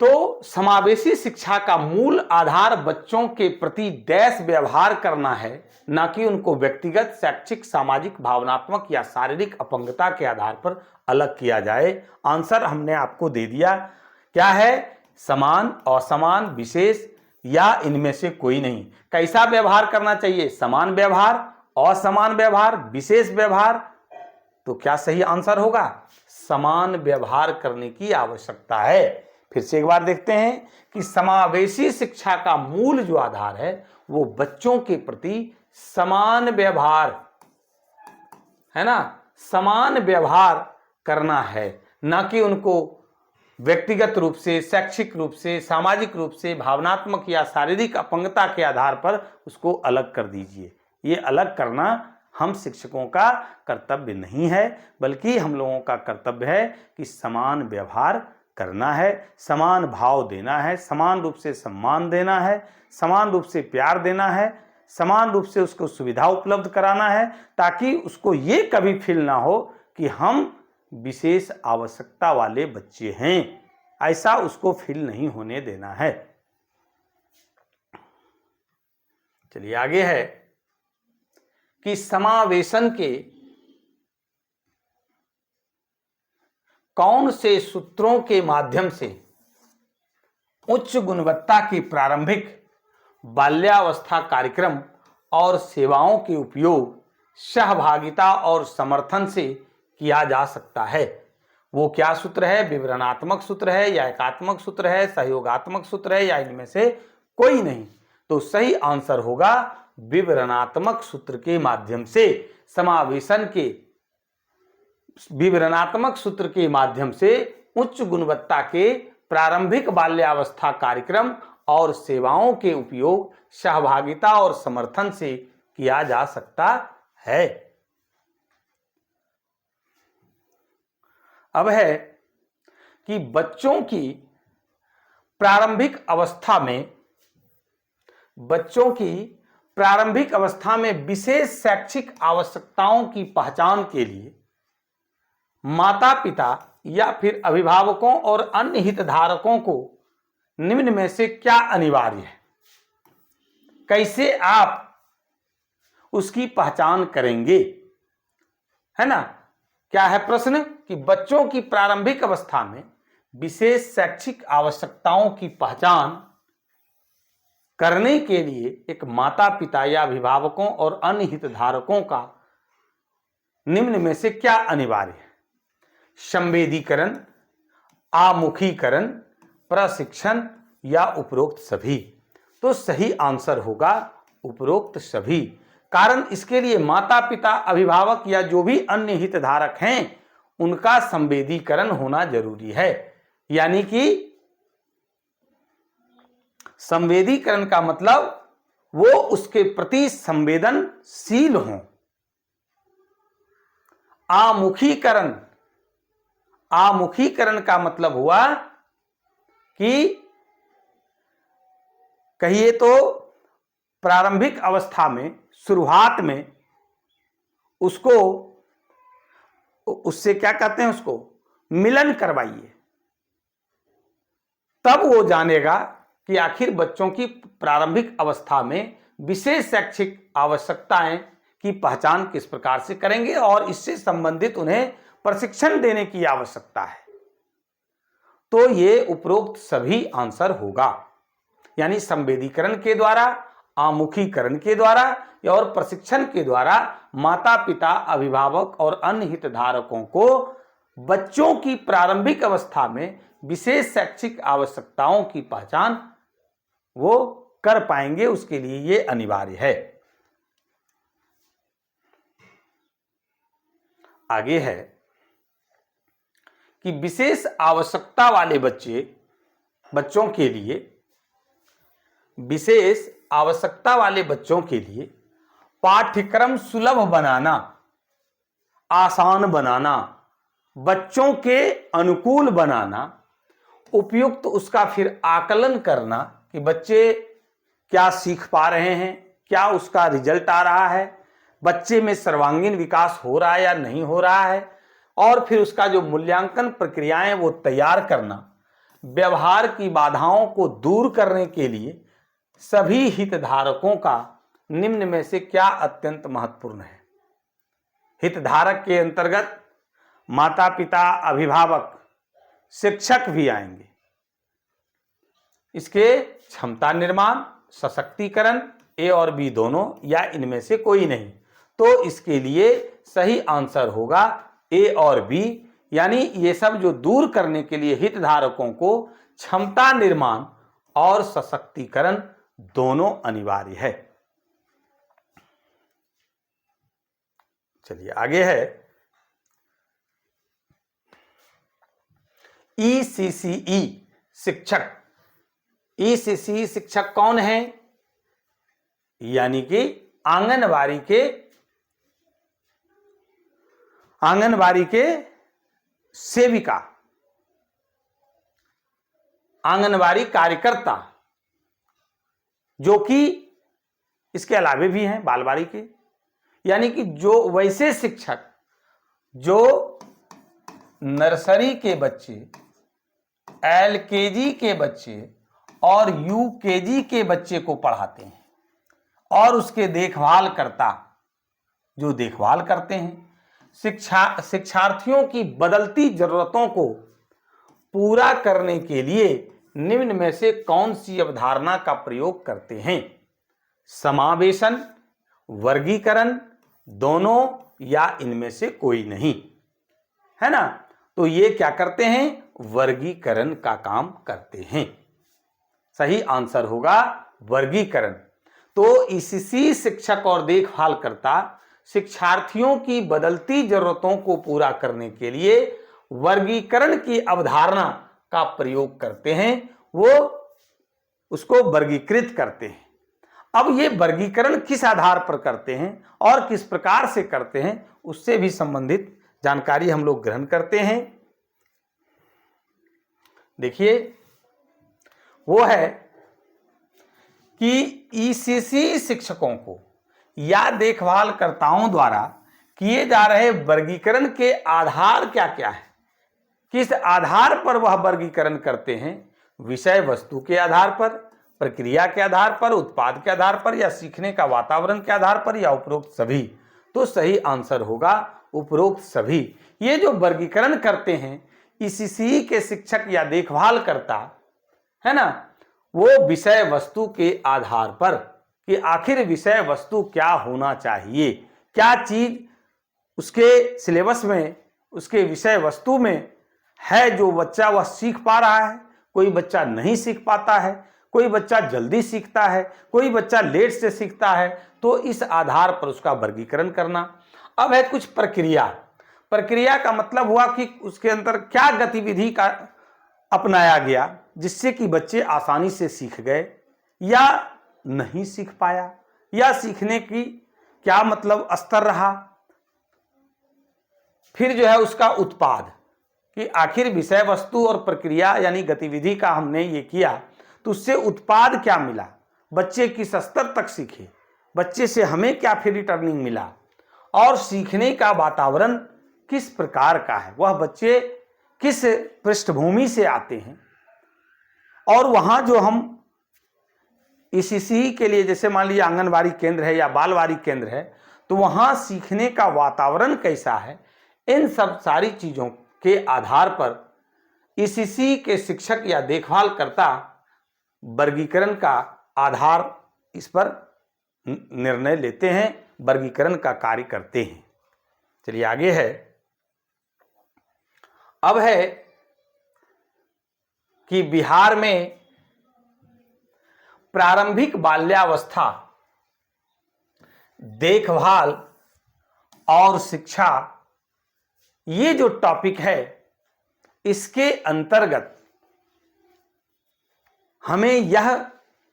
तो समावेशी शिक्षा का मूल आधार बच्चों के प्रति डैश व्यवहार करना है, ना कि उनको व्यक्तिगत, शैक्षिक, सामाजिक, भावनात्मक या शारीरिक अपंगता के आधार पर अलग किया जाए। आंसर हमने आपको दे दिया। क्या है? समान, असमान, विशेष या इनमें से कोई नहीं। कैसा व्यवहार करना चाहिए? समान व्यवहार, असमान व्यवहार, विशेष व्यवहार। तो क्या सही आंसर होगा? समान व्यवहार करने की आवश्यकता है। फिर से एक बार देखते हैं कि समावेशी शिक्षा का मूल जो आधार है वो बच्चों के प्रति समान व्यवहार है ना, समान व्यवहार करना है, ना कि उनको व्यक्तिगत रूप से, शैक्षिक रूप से, सामाजिक रूप से, भावनात्मक या शारीरिक अपंगता के आधार पर उसको अलग कर दीजिए। ये अलग करना हम शिक्षकों का कर्तव्य नहीं है, बल्कि हम लोगों का कर्तव्य है कि समान व्यवहार करना है, समान भाव देना है, समान रूप से सम्मान देना है, समान रूप से प्यार देना है, समान रूप से उसको सुविधा उपलब्ध कराना है, ताकि उसको ये कभी फील ना हो कि हम विशेष आवश्यकता वाले बच्चे हैं। ऐसा उसको फील नहीं होने देना है। चलिए आगे है कि समावेशन के कौन से सूत्रों के माध्यम से उच्च गुणवत्ता की प्रारंभिक बाल्यावस्था कार्यक्रम और सेवाओं के उपयोग सहभागिता और समर्थन से किया जा सकता है। वो क्या सूत्र है? विवरणात्मक सूत्र है या एकात्मक सूत्र है, सहयोगात्मक सूत्र है, या इनमें से कोई नहीं? तो सही आंसर होगा विवरणात्मक सूत्र के माध्यम से समावेशन के, विवरणात्मक सूत्र के माध्यम से उच्च गुणवत्ता के प्रारंभिक बाल्यावस्था कार्यक्रम और सेवाओं के उपयोग सहभागिता और समर्थन से किया जा सकता है। अब है कि बच्चों की प्रारंभिक अवस्था में विशेष शैक्षिक आवश्यकताओं की पहचान के लिए माता पिता या फिर अभिभावकों और अन्य हितधारकों को निम्न में से क्या अनिवार्य है? कैसे आप उसकी पहचान करेंगे? है ना? क्या है प्रश्न? कि बच्चों की प्रारंभिक अवस्था में विशेष शैक्षिक आवश्यकताओं की पहचान करने के लिए एक माता पिता या अभिभावकों और अन्य हितधारकों का निम्न में से क्या अनिवार्य है? संवेदीकरण, आमुखीकरण, प्रशिक्षण या उपरोक्त सभी? तो सही आंसर होगा उपरोक्त सभी। कारण इसके लिए माता पिता, अभिभावक या जो भी अन्य हितधारक हैं उनका संवेदीकरण होना जरूरी है। यानी कि संवेदीकरण का मतलब वो उसके प्रति संवेदनशील हों। आमुखीकरण का मतलब हुआ कि कहिए तो प्रारंभिक अवस्था में, शुरुआत में उससे क्या कहते हैं, उसको मिलन करवाइए, तब वो जानेगा कि आखिर बच्चों की प्रारंभिक अवस्था में विशेष शैक्षिक आवश्यकताएं की पहचान किस प्रकार से करेंगे और इससे संबंधित उन्हें प्रशिक्षण देने की आवश्यकता है। तो ये उपरोक्त सभी आंसर होगा। यानी संवेदीकरण के द्वारा, आमुखीकरण के द्वारा और प्रशिक्षण के द्वारा माता पिता, अभिभावक और अन्य हितधारकों को बच्चों की प्रारंभिक अवस्था में विशेष शैक्षिक आवश्यकताओं की पहचान वो कर पाएंगे। उसके लिए ये अनिवार्य है। आगे है कि विशेष आवश्यकता वाले बच्चों के लिए पाठ्यक्रम सुलभ बनाना, आसान बनाना, बच्चों के अनुकूल बनाना, उपयुक्त उसका फिर आकलन करना कि बच्चे क्या सीख पा रहे हैं, क्या उसका रिजल्ट आ रहा है, बच्चे में सर्वांगीण विकास हो रहा है या नहीं हो रहा है, और फिर उसका जो मूल्यांकन प्रक्रियाएं वो तैयार करना, व्यवहार की बाधाओं को दूर करने के लिए सभी हितधारकों का निम्न में से क्या अत्यंत महत्वपूर्ण है? हितधारक के अंतर्गत माता पिता, अभिभावक, शिक्षक भी आएंगे। इसके क्षमता निर्माण, सशक्तिकरण, ए और बी दोनों या इनमें से कोई नहीं। तो इसके लिए सही आंसर होगा ए और बी। यानी ये सब जो दूर करने के लिए हितधारकों को क्षमता निर्माण और सशक्तिकरण दोनों अनिवार्य है। चलिए आगे है ECCE शिक्षक। ECCE शिक्षक कौन है? यानी कि आंगनबाड़ी के सेविका, आंगनबाड़ी कार्यकर्ता, जो कि इसके अलावे भी हैं बालवाड़ी के। यानी कि जो वैसे शिक्षक जो नर्सरी के बच्चे, LKG के बच्चे और UKG के बच्चे को पढ़ाते हैं और उसके देखभाल करते हैं। शिक्षार्थियों की बदलती जरूरतों को पूरा करने के लिए निम्न में से कौन सी अवधारणा का प्रयोग करते हैं? समावेशन, वर्गीकरण, दोनों या इनमें से कोई नहीं, है ना? तो ये क्या करते हैं, वर्गीकरण का काम करते हैं। सही आंसर होगा वर्गीकरण। तो इससी शिक्षक और देखभालकर्ता शिक्षार्थियों की बदलती जरूरतों को पूरा करने के लिए वर्गीकरण की अवधारणा का प्रयोग करते हैं, वो उसको वर्गीकृत करते हैं। अब ये वर्गीकरण किस आधार पर करते हैं और किस प्रकार से करते हैं, उससे भी संबंधित जानकारी हम लोग ग्रहण करते हैं। देखिए, वो है कि ईसीसी शिक्षकों को या देखभालकर्ताओं द्वारा किए जा रहे वर्गीकरण के आधार क्या क्या है, किस आधार पर वह वर्गीकरण करते हैं, विषय वस्तु के आधार पर, प्रक्रिया के आधार पर, उत्पाद के आधार पर, या सीखने का वातावरण के आधार पर, या उपरोक्त सभी। तो सही आंसर होगा उपरोक्त सभी। ये जो वर्गीकरण करते हैं ईसीसी के शिक्षक या देखभालकर्ता, है ना, वो विषय वस्तु के आधार पर कि आखिर विषय वस्तु क्या होना चाहिए, क्या चीज उसके सिलेबस में, उसके विषय वस्तु में है जो बच्चा वह सीख पा रहा है, कोई बच्चा नहीं सीख पाता है, कोई बच्चा जल्दी सीखता है, कोई बच्चा लेट से सीखता है। तो इस आधार पर उसका वर्गीकरण करना। अब है कुछ प्रक्रिया। प्रक्रिया का मतलब हुआ कि उसके अंदर क्या गतिविधि का अपनाया गया जिससे कि बच्चे आसानी से सीख गए या नहीं सीख पाया, या सीखने की क्या मतलब स्तर रहा। फिर जो है उसका उत्पाद कि आखिर विषय वस्तु और प्रक्रिया यानी गतिविधि का हमने ये किया तो उससे उत्पाद क्या मिला, बच्चे किस स्तर तक सीखे, बच्चे से हमें क्या फिर रिटर्निंग मिला, और सीखने का वातावरण किस प्रकार का है, वह बच्चे किस पृष्ठभूमि से आते हैं, और वहाँ जो हम ईसीसी के लिए जैसे मान लीजिए आंगनबाड़ी केंद्र है या बालवाड़ी केंद्र है, तो वहाँ सीखने का वातावरण कैसा है। इन सब सारी चीज़ों के आधार पर ईसीसी के शिक्षक या देखभालकर्ता वर्गीकरण का आधार इस पर निर्णय लेते हैं, वर्गीकरण का कार्य करते हैं। चलिए आगे है। अब है कि बिहार में प्रारंभिक बाल्यावस्था, देखभाल और शिक्षा, ये जो टॉपिक है इसके अंतर्गत हमें यह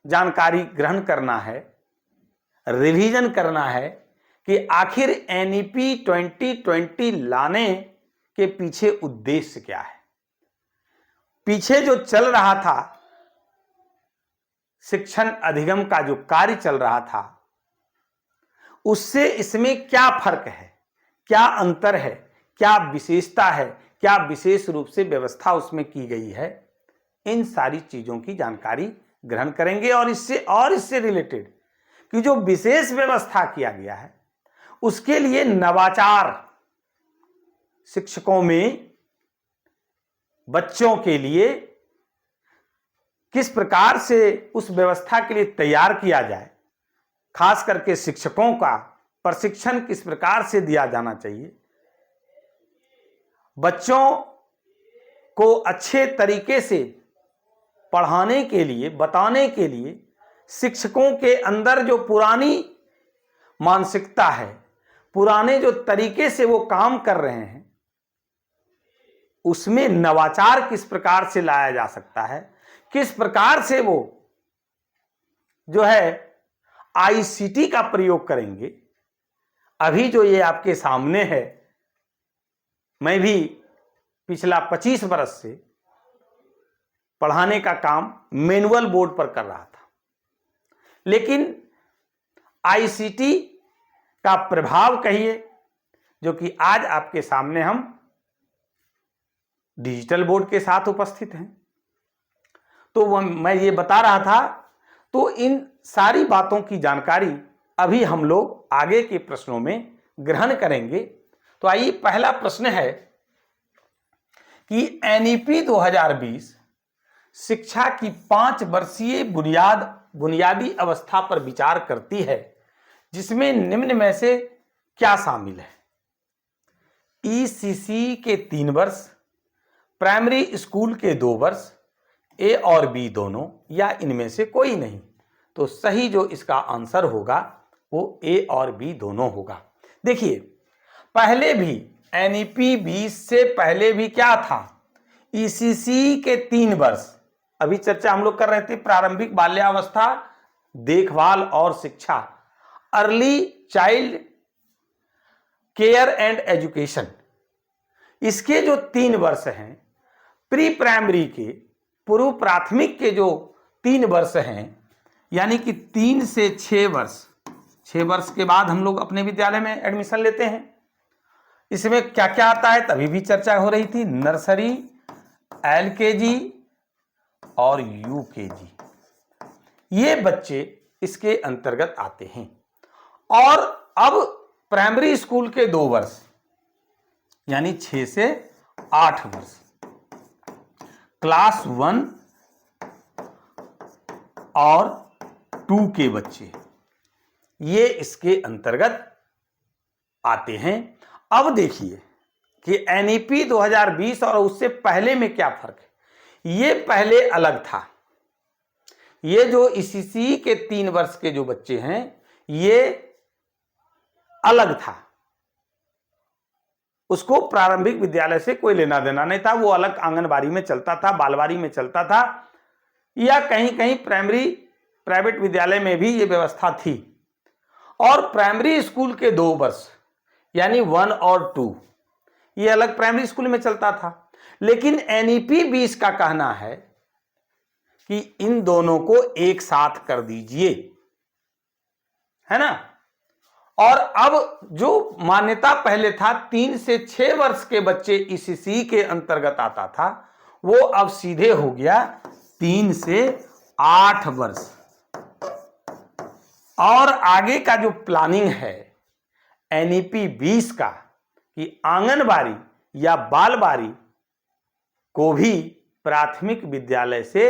जानकारी ग्रहण करना है, रिवीजन करना है कि आखिर एनईपी 2020 लाने के पीछे उद्देश्य क्या है। पीछे जो चल रहा था शिक्षण अधिगम का जो कार्य चल रहा था, उससे इसमें क्या फर्क है, क्या अंतर है, क्या विशेषता है, क्या विशेष रूप से व्यवस्था उसमें की गई है, इन सारी चीजों की जानकारी ग्रहण करेंगे। और इससे रिलेटेड कि जो विशेष व्यवस्था किया गया है उसके लिए नवाचार शिक्षकों में बच्चों के लिए किस प्रकार से उस व्यवस्था के लिए तैयार किया जाए, खास करके शिक्षकों का प्रशिक्षण किस प्रकार से दिया जाना चाहिए, बच्चों को अच्छे तरीके से पढ़ाने के लिए, बताने के लिए शिक्षकों के अंदर जो पुरानी मानसिकता है, पुराने जो तरीके से वो काम कर रहे हैं, उसमें नवाचार किस प्रकार से लाया जा सकता है, किस प्रकार से वो जो है आईसीटी का प्रयोग करेंगे। अभी जो ये आपके सामने है, मैं भी पिछला 25 वर्ष से पढ़ाने का काम मैनुअल बोर्ड पर कर रहा था, लेकिन आईसीटी का प्रभाव कहिए जो कि आज आपके सामने हम डिजिटल बोर्ड के साथ उपस्थित हैं, तो मैं ये बता रहा था। तो इन सारी बातों की जानकारी अभी हम लोग आगे के प्रश्नों में ग्रहण करेंगे। तो आइए, पहला प्रश्न है कि एनईपी 2020 शिक्षा की 5 वर्षीय बुनियादी अवस्था पर विचार करती है, जिसमें निम्न में से क्या शामिल है। ईसीसी के 3 वर्ष, प्राइमरी स्कूल के 2 वर्ष, ए और बी दोनों या इनमें से कोई नहीं। तो सही जो इसका आंसर होगा वो ए और बी दोनों होगा। देखिए पहले भी एनईपी 20 से पहले भी क्या था, ईसीसी के 3 वर्ष, अभी चर्चा हम लोग कर रहे थे प्रारंभिक बाल्यावस्था देखभाल और शिक्षा, early child care and education, इसके जो 3 वर्ष हैं, प्री प्राइमरी के पूर्व प्राथमिक के जो 3 वर्ष हैं, यानी कि 3 से 6 वर्ष, 6 वर्ष के बाद हम लोग अपने विद्यालय में एडमिशन लेते हैं। इसमें क्या क्या आता है, तभी भी चर्चा हो रही थी, नर्सरी, एलकेजी और यूकेजी, ये बच्चे इसके अंतर्गत आते हैं। और अब प्राइमरी स्कूल के 2 वर्ष यानी 6 से 8 वर्ष, क्लास 1 और 2 के बच्चे ये इसके अंतर्गत आते हैं। अब देखिए कि एनईपी 2020 और उससे पहले में क्या फर्क है। ये पहले अलग था, ये जो ईसीसी के 3 वर्ष के जो बच्चे हैं ये अलग था, उसको प्रारंभिक विद्यालय से कोई लेना देना नहीं था, वो अलग आंगनबाड़ी में चलता था, बालवाड़ी में चलता था, या कहीं कहीं प्राइमरी प्राइवेट विद्यालय में भी ये व्यवस्था थी। और प्राइमरी स्कूल के 2 वर्ष यानी 1 और 2 ये अलग प्राइमरी स्कूल में चलता था। लेकिन एनईपी 20 का कहना है कि इन दोनों को एक साथ कर दीजिए, है ना। और अब जो मान्यता पहले था 3 से 6 वर्ष के बच्चे ईसीसी के अंतर्गत आता था, वो अब सीधे हो गया 3 से 8 वर्ष। और आगे का जो प्लानिंग है एनईपी 20 का कि आंगनबाड़ी या बालवाड़ी को भी प्राथमिक विद्यालय से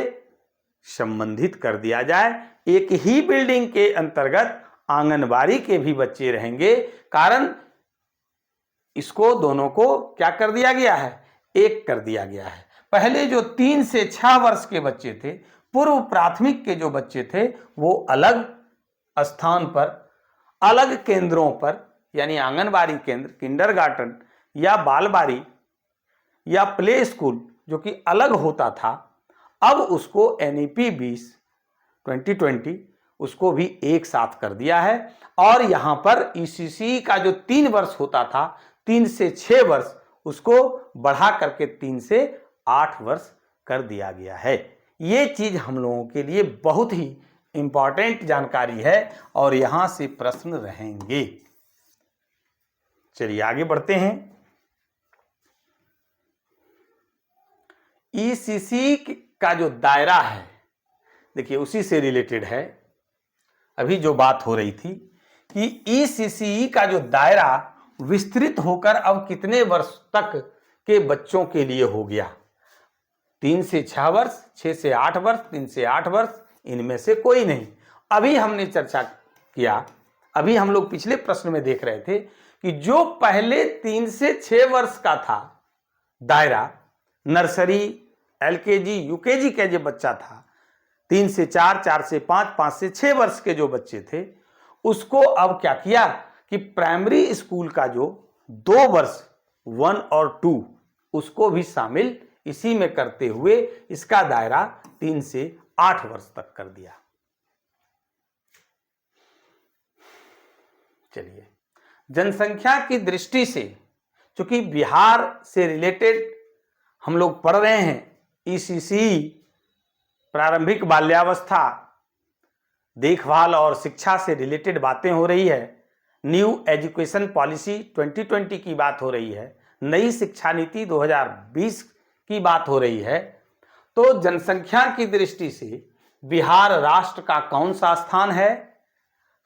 संबंधित कर दिया जाए, एक ही बिल्डिंग के अंतर्गत आंगनबाड़ी के भी बच्चे रहेंगे, कारण इसको दोनों को क्या कर दिया गया है, एक कर दिया गया है। पहले जो 3 से 6 वर्ष के बच्चे थे, पूर्व प्राथमिक के जो बच्चे थे, वो अलग स्थान पर, अलग केंद्रों पर, यानी आंगनबाड़ी केंद्र, किंडरगार्टन या बालवाड़ी या प्ले स्कूल जो कि अलग होता था, अब उसको एनईपी 2020 उसको भी एक साथ कर दिया है। और यहां पर ईसीसी का जो 3 वर्ष होता था, 3 से 6 वर्ष, उसको बढ़ा करके 3 से 8 वर्ष कर दिया गया है। ये चीज हम लोगों के लिए बहुत ही इंपॉर्टेंट जानकारी है और यहां से प्रश्न रहेंगे। चलिए आगे बढ़ते हैं। ईसीसी का जो दायरा है, देखिए उसी से रिलेटेड है अभी जो बात हो रही थी कि ईसीसी का जो दायरा विस्तृत होकर अब कितने वर्ष तक के बच्चों के लिए हो गया। 3 से 6 वर्ष, 6 से 8 वर्ष, 3 से 8 वर्ष, इनमें से कोई नहीं। अभी हमने चर्चा किया, अभी हम लोग पिछले प्रश्न में देख रहे थे कि जो पहले 3 से 6 वर्ष का था दायरा, नर्सरी, एलकेजी, यूकेजी का जो बच्चा था, 3 से 4, 4 से 5, 5 से 6 वर्ष के जो बच्चे थे, उसको अब क्या किया कि प्राइमरी स्कूल का जो 2 वर्ष 1 और 2 उसको भी शामिल इसी में करते हुए इसका दायरा 3 से 8 वर्ष तक कर दिया। चलिए, जनसंख्या की दृष्टि से चूंकि बिहार से रिलेटेड हम लोग पढ़ रहे हैं, ईसीसी प्रारंभिक बाल्यावस्था देखभाल और शिक्षा से रिलेटेड बातें हो रही है, न्यू एजुकेशन पॉलिसी 2020 की बात हो रही है, नई शिक्षा नीति 2020 की बात हो रही है, तो जनसंख्या की दृष्टि से बिहार राष्ट्र का कौन सा स्थान है,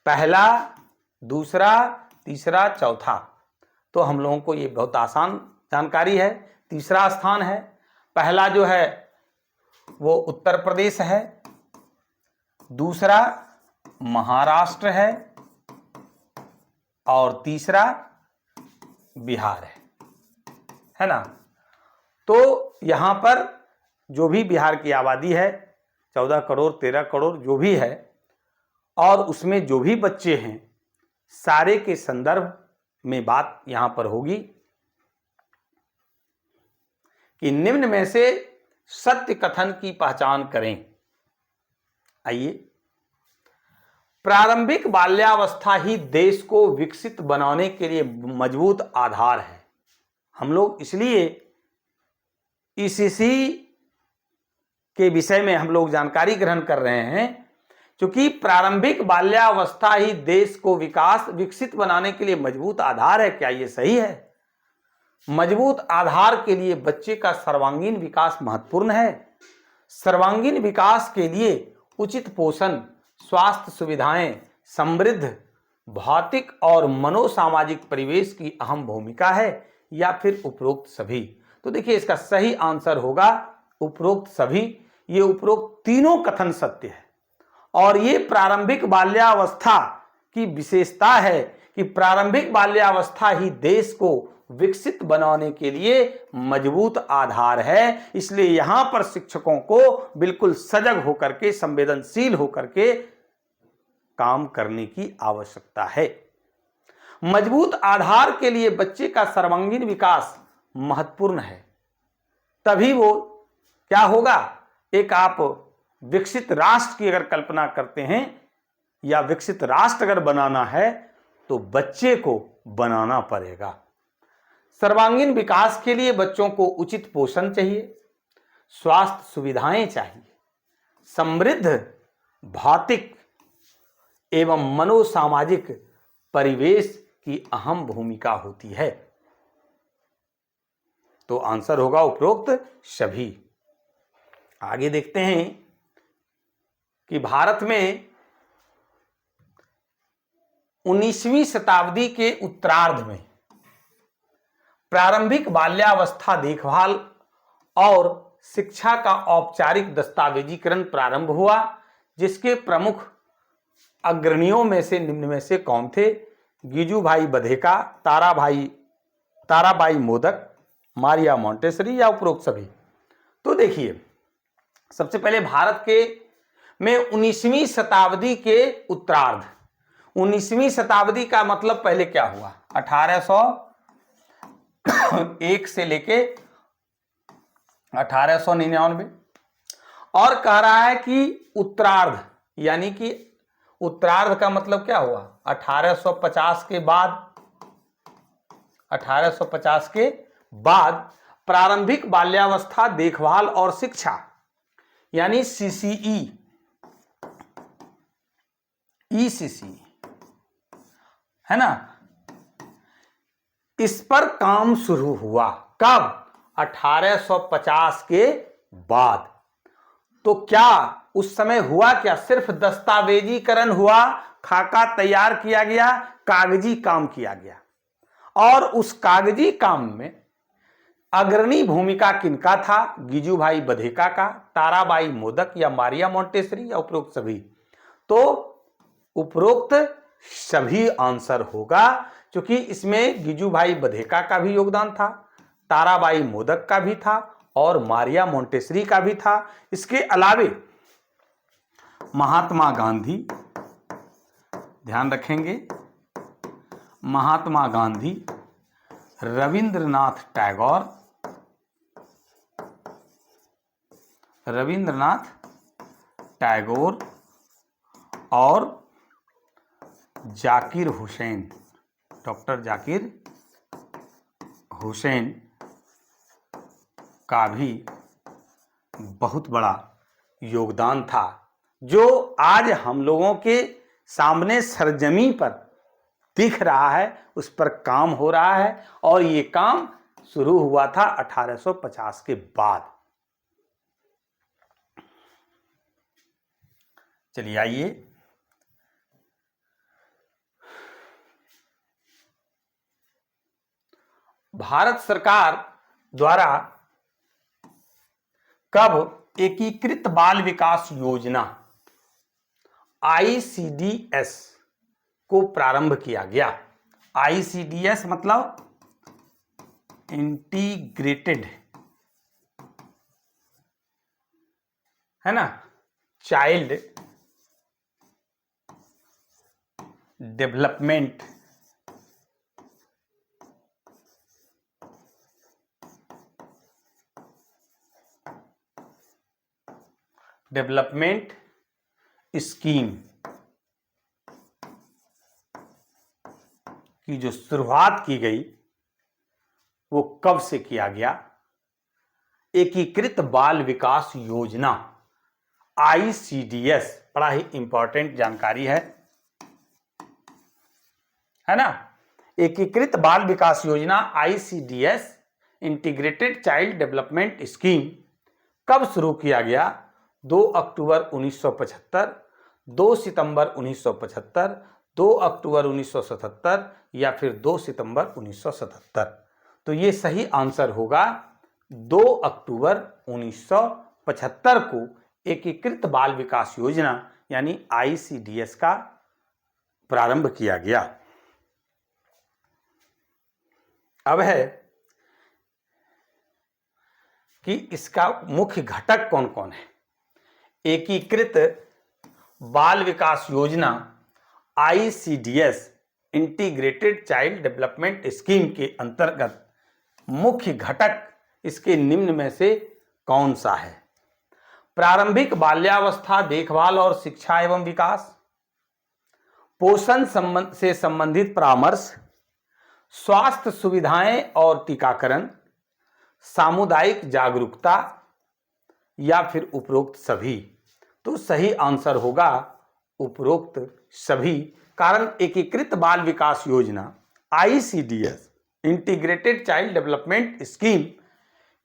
पहला, दूसरा, तीसरा, चौथा। तो हम लोगों को ये बहुत आसान जानकारी है, तीसरा स्थान है। पहला जो है वो उत्तर प्रदेश है, दूसरा महाराष्ट्र और तीसरा बिहार है ना। तो यहाँ पर जो भी बिहार की आबादी है 14 करोड़ 13 करोड़ जो भी है, और उसमें जो भी बच्चे हैं, सारे के संदर्भ में बात यहाँ पर होगी कि निम्न में से सत्य कथन की पहचान करें। आइए, प्रारंभिक बाल्यावस्था ही देश को विकसित बनाने के लिए मजबूत आधार है। हम लोग इसलिए इसी के विषय में हम लोग जानकारी ग्रहण कर रहे हैं क्योंकि प्रारंभिक बाल्यावस्था ही देश को विकसित बनाने के लिए मजबूत आधार है। क्या ये सही है? मजबूत आधार के लिए बच्चे का सर्वांगीण विकास महत्वपूर्ण है। सर्वांगीण विकास के लिए उचित पोषण, स्वास्थ्य सुविधाएं, समृद्ध भौतिक और मनोसामाजिक परिवेश की अहम भूमिका है, या फिर उपरोक्त सभी। तो देखिए, इसका सही आंसर होगा उपरोक्त सभी। ये उपरोक्त तीनों कथन सत्य है और ये प्रारंभिक बाल्यावस्था की विशेषता है कि प्रारंभिक बाल्यावस्था ही देश को विकसित बनाने के लिए मजबूत आधार है। इसलिए यहां पर शिक्षकों को बिल्कुल सजग होकर के, संवेदनशील होकर के काम करने की आवश्यकता है। मजबूत आधार के लिए बच्चे का सर्वांगीण विकास महत्वपूर्ण है, तभी वो क्या होगा, एक आप विकसित राष्ट्र की अगर कल्पना करते हैं या विकसित राष्ट्र अगर बनाना है तो बच्चे को बनाना पड़ेगा। सर्वांगीण विकास के लिए बच्चों को उचित पोषण चाहिए, स्वास्थ्य सुविधाएं चाहिए, समृद्ध भौतिक एवं मनोसामाजिक परिवेश की अहम भूमिका होती है। तो आंसर होगा उपरोक्त सभी। आगे देखते हैं कि भारत में 19वीं शताब्दी के उत्तरार्ध में प्रारंभिक बाल्यावस्था देखभाल और शिक्षा का औपचारिक दस्तावेजीकरण प्रारंभ हुआ, जिसके प्रमुख अग्रणियों में से निम्न में से कौन थे? गिजुभाई बधेका, ताराबाई मोदक, मारिया मोंटेसरी या उपरोक्त सभी। तो देखिए, सबसे पहले भारत के में 19वीं शताब्दी के उत्तरार्ध, 19वीं शताब्दी का मतलब पहले क्या हुआ, 1801 से लेके 1899, और कह रहा है कि उत्तरार्ध, यानी कि उत्तरार्ध का मतलब क्या हुआ, 1850 के बाद, 1850 के बाद प्रारंभिक बाल्यावस्था देखभाल और शिक्षा यानी CCE, ECC है ना, इस पर काम शुरू हुआ। कब? 1850 के बाद। तो क्या उस समय हुआ क्या? सिर्फ दस्तावेजीकरण हुआ, खाका तैयार किया गया, कागजी काम किया गया, और उस कागजी काम में अग्रणी भूमिका किनका था? गिजुभाई बधेका का, ताराबाई मोदक या मारिया मोंटेसरी या उपरोक्त सभी। तो उपरोक्त सभी आंसर होगा, क्योंकि इसमें गिजुभाई बधेका का भी योगदान था, ताराबाई मोदक का भी था और मारिया मोंटेसरी का भी था। इसके अलावे महात्मा गांधी, ध्यान रखेंगे, महात्मा गांधी, रविंद्रनाथ टैगोर और जाकिर हुसैन, डॉक्टर जाकिर हुसैन का भी बहुत बड़ा योगदान था, जो आज हम लोगों के सामने सरजमी पर दिख रहा है, उस पर काम हो रहा है, और ये काम शुरू हुआ था 1850 के बाद। चलिए आइए, भारत सरकार द्वारा कब एकीकृत बाल विकास योजना ICDS को प्रारंभ किया गया? ICDS मतलब इंटीग्रेटेड है ना, चाइल्ड डेवलपमेंट स्कीम की जो शुरुआत की गई वो कब से किया गया? एकीकृत बाल विकास योजना ICDS, बड़ा ही इंपॉर्टेंट जानकारी है ना। एकीकृत बाल विकास योजना ICDS, integrated child development scheme, कब शुरू किया गया? 2 अक्टूबर 1975, 2 सितंबर 1975, 2 अक्टूबर 1977 या फिर 2 सितंबर 1977। तो ये सही आंसर होगा 2 अक्टूबर 1975 को एकीकृत बाल विकास योजना यानी ICDS का प्रारंभ किया गया। अब है कि इसका मुख्य घटक कौन कौन है। एकीकृत बाल विकास योजना ICDS, integrated child development scheme के अंतर्गत मुख्य घटक इसके निम्न में से कौन सा है? प्रारंभिक बाल्यावस्था देखभाल और शिक्षा एवं विकास, पोषण से संबंधित परामर्श, स्वास्थ्य सुविधाएं और टीकाकरण, सामुदायिक जागरूकता या फिर उपरोक्त सभी। तो सही आंसर होगा उपरोक्त सभी। कारण एकीकृत बाल विकास योजना ICDS, integrated child development scheme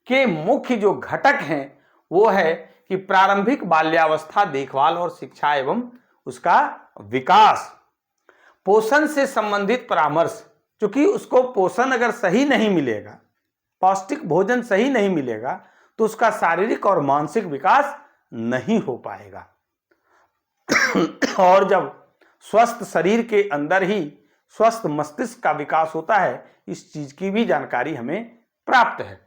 के मुख्य जो घटक हैं वो है कि प्रारंभिक बाल्यावस्था देखभाल और शिक्षा एवं उसका विकास, पोषण से संबंधित परामर्श, क्योंकि उसको पोषण अगर सही नहीं मिलेगा, पौष्टिक भोजन सही नहीं मिलेगा तो उसका शारीरिक और मानसिक विकास नहीं हो पाएगा। और जब स्वस्थ शरीर के अंदर ही स्वस्थ मस्तिष्क का विकास होता है, इस चीज की भी जानकारी हमें प्राप्त है।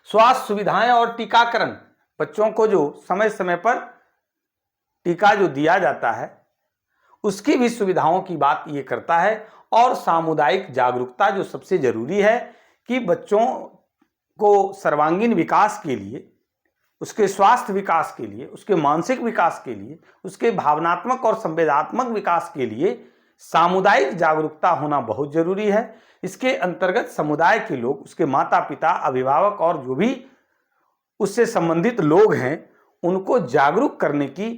स्वास्थ्य सुविधाएं और टीकाकरण, बच्चों को जो समय समय पर टीका जो दिया जाता है उसकी भी सुविधाओं की बात ये करता है। और सामुदायिक जागरूकता जो सबसे जरूरी है कि बच्चों को सर्वांगीण विकास के लिए, उसके स्वास्थ्य विकास के लिए, उसके मानसिक विकास के लिए, उसके भावनात्मक और संवेदनात्मक विकास के लिए सामुदायिक जागरूकता होना बहुत जरूरी है। इसके अंतर्गत समुदाय के लोग, उसके माता पिता, अभिभावक और जो भी उससे संबंधित लोग हैं उनको जागरूक करने की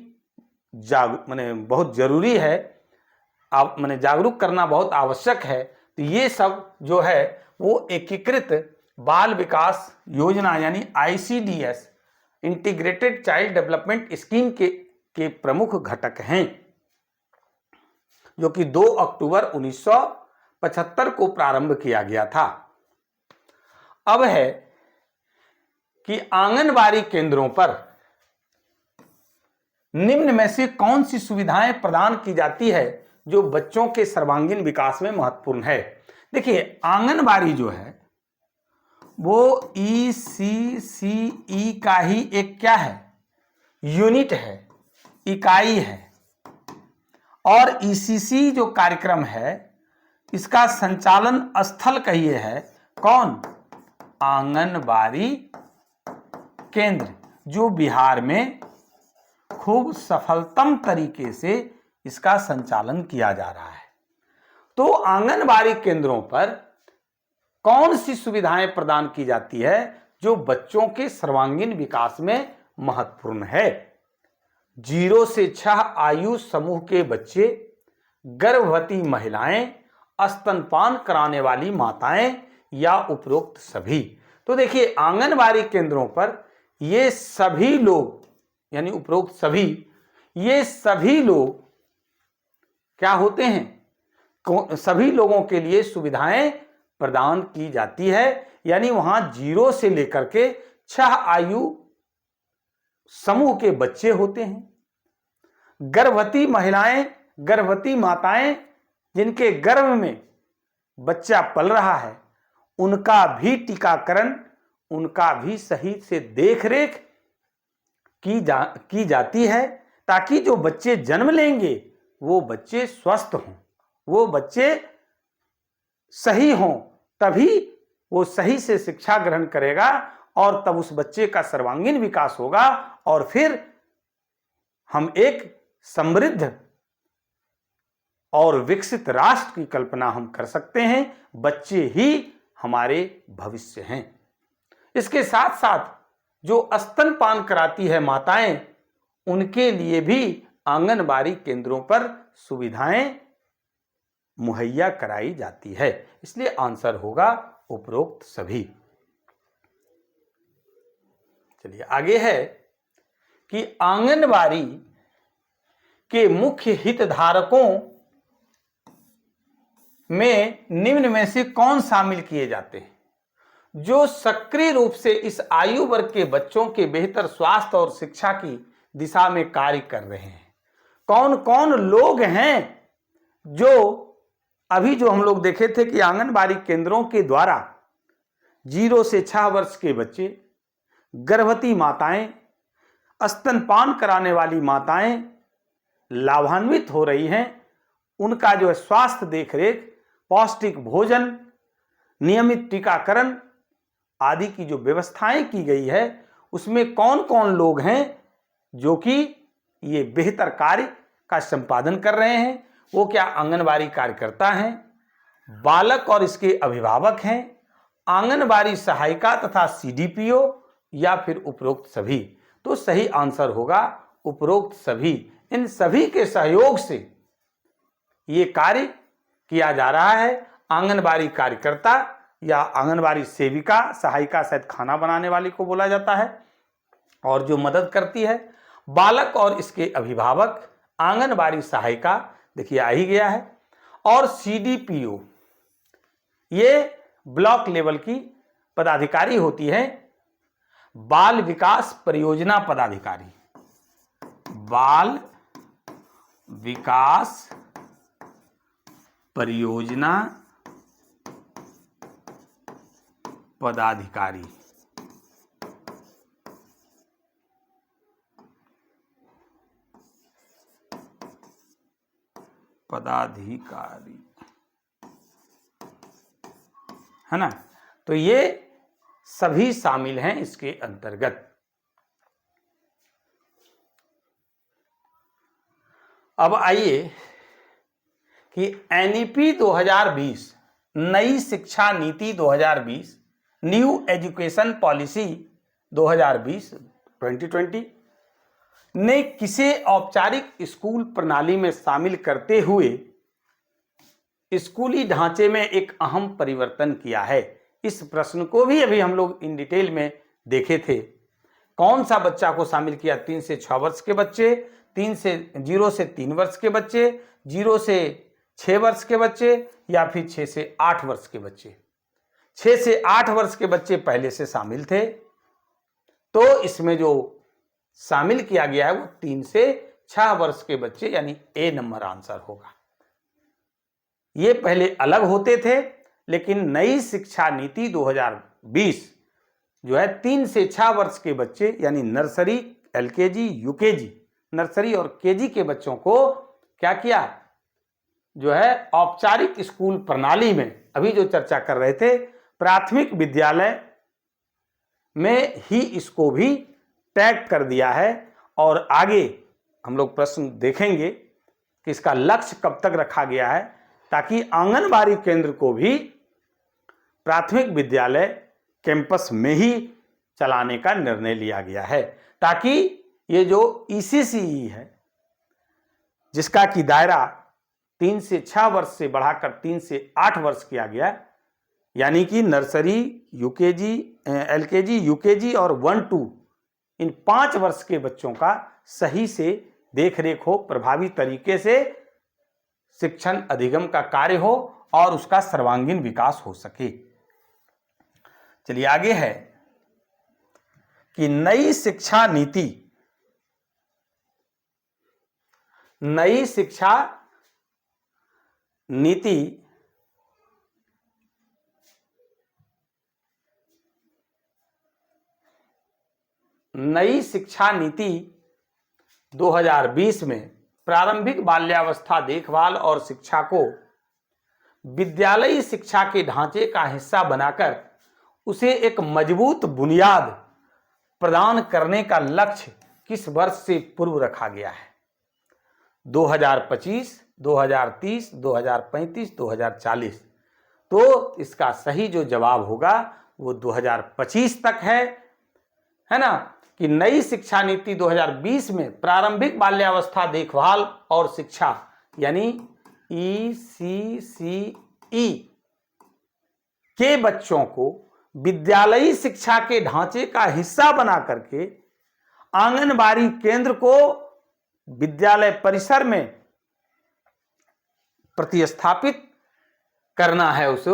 बहुत जरूरी है, जागरूक करना बहुत आवश्यक है। तो ये सब जो है वो एकीकृत बाल विकास योजना यानी ICDS, integrated child development scheme के प्रमुख घटक हैं, जो कि 2 अक्टूबर 1975 को प्रारंभ किया गया था। अब है कि आंगनबाड़ी केंद्रों पर निम्न में से कौन सी सुविधाएं प्रदान की जाती है जो बच्चों के सर्वांगीण विकास में महत्वपूर्ण है। देखिए, आंगनबाड़ी जो है वो ECCE का ही एक क्या है, यूनिट है, इकाई है। और ECC जो कार्यक्रम है इसका संचालन स्थल कहिए है कौन, आंगनबाड़ी केंद्र, जो बिहार में खूब सफलतम तरीके से इसका संचालन किया जा रहा है। तो आंगनबाड़ी केंद्रों पर कौन सी सुविधाएं प्रदान की जाती है जो बच्चों के सर्वांगीण विकास में महत्वपूर्ण है। 0 से 6 आयु समूह के बच्चे, गर्भवती महिलाएं, स्तनपान कराने वाली माताएं या उपरोक्त सभी। तो देखिए, आंगनबाड़ी केंद्रों पर ये सभी लोग यानी उपरोक्त सभी, ये सभी लोग क्या होते हैं, सभी लोगों के लिए सुविधाएं प्रदान की जाती है। यानी वहां 0 से लेकर के 6 आयु समूह के बच्चे होते हैं। गर्भवती महिलाएं, गर्भवती माताएं जिनके गर्भ में बच्चा पल रहा है, उनका भी टीकाकरण, उनका भी सही से देखरेख की जाती है, ताकि जो बच्चे जन्म लेंगे वो बच्चे स्वस्थ हों, वो बच्चे सही हों, तभी वो सही से शिक्षा ग्रहण करेगा और तब उस बच्चे का सर्वांगीण विकास होगा और फिर हम एक समृद्ध और विकसित राष्ट्र की कल्पना हम कर सकते हैं। बच्चे ही हमारे भविष्य हैं। इसके साथ साथ जो स्तनपान कराती है माताएं, उनके लिए भी आंगनबाड़ी केंद्रों पर सुविधाएं मुहैया कराई जाती है। इसलिए आंसर होगा उपरोक्त सभी। चलिए आगे है कि आंगनबाड़ी के मुख्य हितधारकों में निम्न में से कौन शामिल किए जाते हैं? जो सक्रिय रूप से इस आयु वर्ग के बच्चों के बेहतर स्वास्थ्य और शिक्षा की दिशा में कार्य कर रहे हैं। कौन कौन लोग हैं जो अभी जो हम लोग देखे थे कि आंगनबाड़ी केंद्रों के द्वारा 0 से 6 वर्ष के बच्चे, गर्भवती माताएं, स्तनपान कराने वाली माताएं लाभान्वित हो रही हैं। उनका जो है स्वास्थ्य देखरेख, पौष्टिक भोजन, नियमित टीकाकरण आदि की जो व्यवस्थाएं की गई है, उसमें कौन कौन लोग हैं जो कि ये बेहतर कार्य का संपादन कर रहे हैं? वो क्या आंगनबाड़ी कार्यकर्ता हैं, बालक और इसके अभिभावक हैं, आंगनबाड़ी सहायिका तथा सीडीपीओ, या फिर उपरोक्त सभी? तो सही आंसर होगा उपरोक्त सभी। इन सभी के सहयोग से ये कार्य किया जा रहा है। आंगनबाड़ी कार्यकर्ता या आंगनबाड़ी सेविका, सहायिका शायद खाना बनाने वाली को बोला जाता है, और जो मदद करती है, बालक और इसके अभिभावक, आंगनबाड़ी सहायिका देखिए आ ही गया है, और सीडीपीओ ये ब्लॉक लेवल की पदाधिकारी होती है, बाल विकास परियोजना पदाधिकारी, बाल विकास परियोजना पदाधिकारी। है ना? तो ये सभी शामिल हैं इसके अंतर्गत। अब आइए कि एनईपी 2020, नई शिक्षा नीति 2020, न्यू एजुकेशन पॉलिसी 2020 ने किसे औपचारिक स्कूल प्रणाली में शामिल करते हुए स्कूली ढांचे में एक अहम परिवर्तन किया है? इस प्रश्न को भी अभी हम लोग इन डिटेल में देखे थे। कौन सा बच्चा को शामिल किया? 3 से 6 वर्ष के बच्चे, 0 से 3 वर्ष के बच्चे, 0 से 6 वर्ष के बच्चे, या फिर 6 से 8 वर्ष के बच्चे? 6 से 8 वर्ष के बच्चे पहले से शामिल थे, तो इसमें जो शामिल किया गया है वो 3 से 6 वर्ष के बच्चे, यानी ए नंबर आंसर होगा। ये पहले अलग होते थे, लेकिन नई शिक्षा नीति 2020 जो है 3 से 6 वर्ष के बच्चे, यानी नर्सरी, एलकेजी, यूकेजी, नर्सरी और केजी के बच्चों को क्या किया? जो है औपचारिक स्कूल प्रणाली में, अभी जो चर्चा कर रहे थे, प्राथमिक विद्यालय में ही इसको भी टैग कर दिया है। और आगे हम लोग प्रश्न देखेंगे कि इसका लक्ष्य कब तक रखा गया है, ताकि आंगनबाड़ी केंद्र को भी प्राथमिक विद्यालय कैंपस में ही चलाने का निर्णय लिया गया है, ताकि ये जो ईसीसीई है, जिसका कि दायरा 3 से 6 वर्ष से बढ़ाकर 3 से 8 वर्ष किया गया, यानी कि नर्सरी, यूकेजी, एलकेजी, यूकेजी और 1-2 इन 5 वर्ष के बच्चों का सही से देखरेख हो, प्रभावी तरीके से शिक्षण अधिगम का कार्य हो और उसका सर्वांगीण विकास हो सके। चलिए आगे है कि नई शिक्षा नीति, नई शिक्षा नीति नई शिक्षा नीति 2020 में प्रारंभिक बाल्यावस्था देखभाल और शिक्षा को विद्यालयी शिक्षा के ढांचे का हिस्सा बनाकर उसे एक मजबूत बुनियाद प्रदान करने का लक्ष्य किस वर्ष से पूर्व रखा गया है? 2025, 2030, 2035, 2040। तो इसका सही जो जवाब होगा वो 2025 तक है ना, कि नई शिक्षा नीति 2020 में प्रारंभिक बाल्यावस्था देखभाल और शिक्षा यानी ECCE के बच्चों को विद्यालयी शिक्षा के ढांचे का हिस्सा बना करके आंगनबाड़ी केंद्र को विद्यालय परिसर में प्रतिस्थापित करना है उसे,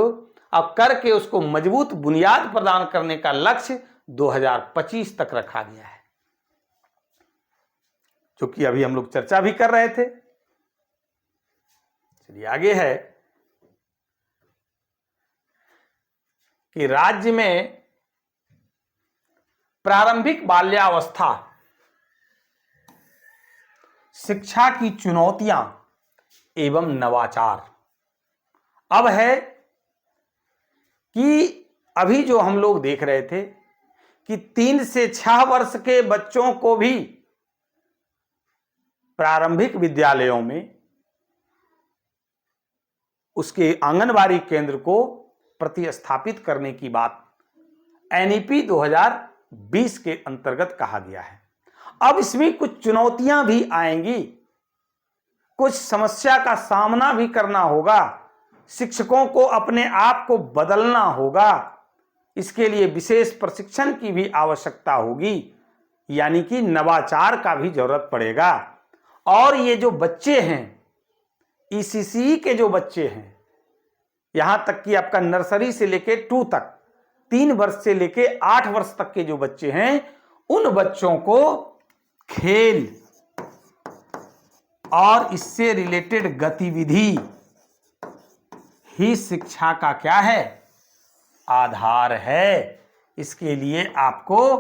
अब करके उसको मजबूत बुनियाद प्रदान करने का लक्ष्य 2025 तक रखा गया है, जो कि अभी हम लोग चर्चा भी कर रहे थे। चलिए आगे है कि राज्य में प्रारंभिक बाल्यावस्था शिक्षा की चुनौतियां एवं नवाचार। अब है कि अभी जो हम लोग देख रहे थे कि 3 से 6 वर्ष के बच्चों को भी प्रारंभिक विद्यालयों में उसके आंगनबाड़ी केंद्र को प्रतिस्थापित करने की बात NEP 2020 के अंतर्गत कहा गया है। अब इसमें कुछ चुनौतियां भी आएंगी, कुछ समस्या का सामना भी करना होगा, शिक्षकों को अपने आप को बदलना होगा, इसके लिए विशेष प्रशिक्षण की भी आवश्यकता होगी, यानी कि नवाचार का भी जरूरत पड़ेगा। और ये जो बच्चे हैं ECCE के जो बच्चे हैं, यहां तक कि आपका नर्सरी से लेके 2 तक 3 वर्ष से लेके 8 वर्ष तक के जो बच्चे हैं, उन बच्चों को खेल और इससे रिलेटेड गतिविधि ही शिक्षा का क्या है? आधार है। इसके लिए आपको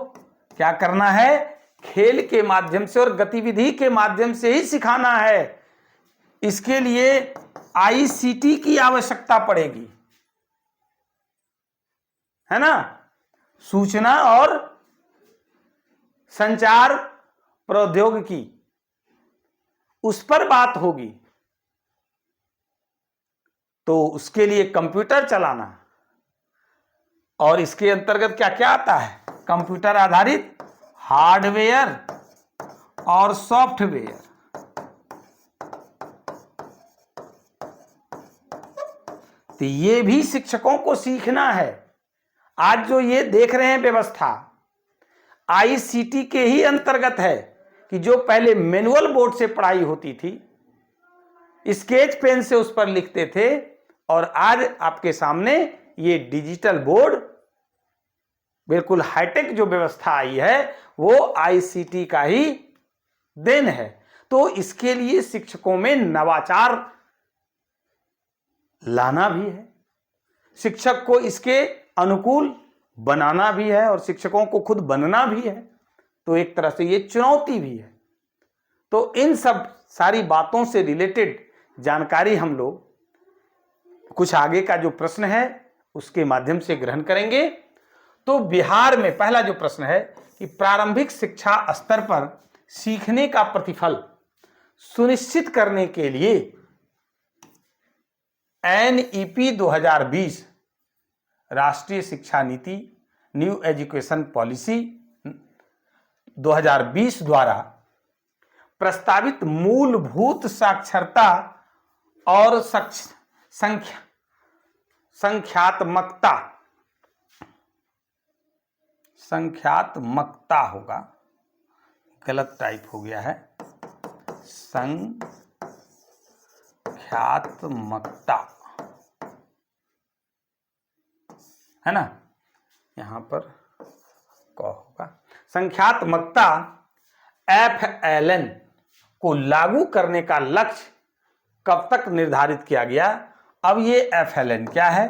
क्या करना है? खेल के माध्यम से और गतिविधि के माध्यम से ही सिखाना है। इसके लिए ICT की आवश्यकता पड़ेगी, है ना, सूचना और संचार प्रौद्योगिकी, उस पर बात होगी। तो उसके लिए कंप्यूटर चलाना, और इसके अंतर्गत क्या क्या आता है? कंप्यूटर आधारित हार्डवेयर और सॉफ्टवेयर। तो ये भी शिक्षकों को सीखना है। आज जो ये देख रहे हैं व्यवस्था ICT के ही अंतर्गत है, कि जो पहले मैनुअल बोर्ड से पढ़ाई होती थी, स्केच पेन से उस पर लिखते थे, और आज आपके सामने ये डिजिटल बोर्ड, बिल्कुल हाईटेक जो व्यवस्था आई है, वो ICT का ही देन है। तो इसके लिए शिक्षकों में नवाचार लाना भी है, शिक्षक को इसके अनुकूल बनाना भी है, और शिक्षकों को खुद बनना भी है। तो एक तरह से ये चुनौती भी है। तो इन सब सारी बातों से रिलेटेड जानकारी हम लोग कुछ आगे का जो प्रश्न है उसके माध्यम से ग्रहण करेंगे। तो बिहार में पहला जो प्रश्न है कि प्रारंभिक शिक्षा स्तर पर सीखने का प्रतिफल सुनिश्चित करने के लिए NEP 2020 राष्ट्रीय शिक्षा नीति न्यू एजुकेशन पॉलिसी 2020 द्वारा प्रस्तावित मूलभूत साक्षरता और संख्यात्मकता होगा, गलत टाइप हो गया है, संख्यात्मकता है ना, यहां पर क होगा। संख्यात्मकता FLN को लागू करने का लक्ष्य कब तक निर्धारित किया गया? अब ये FLN क्या है?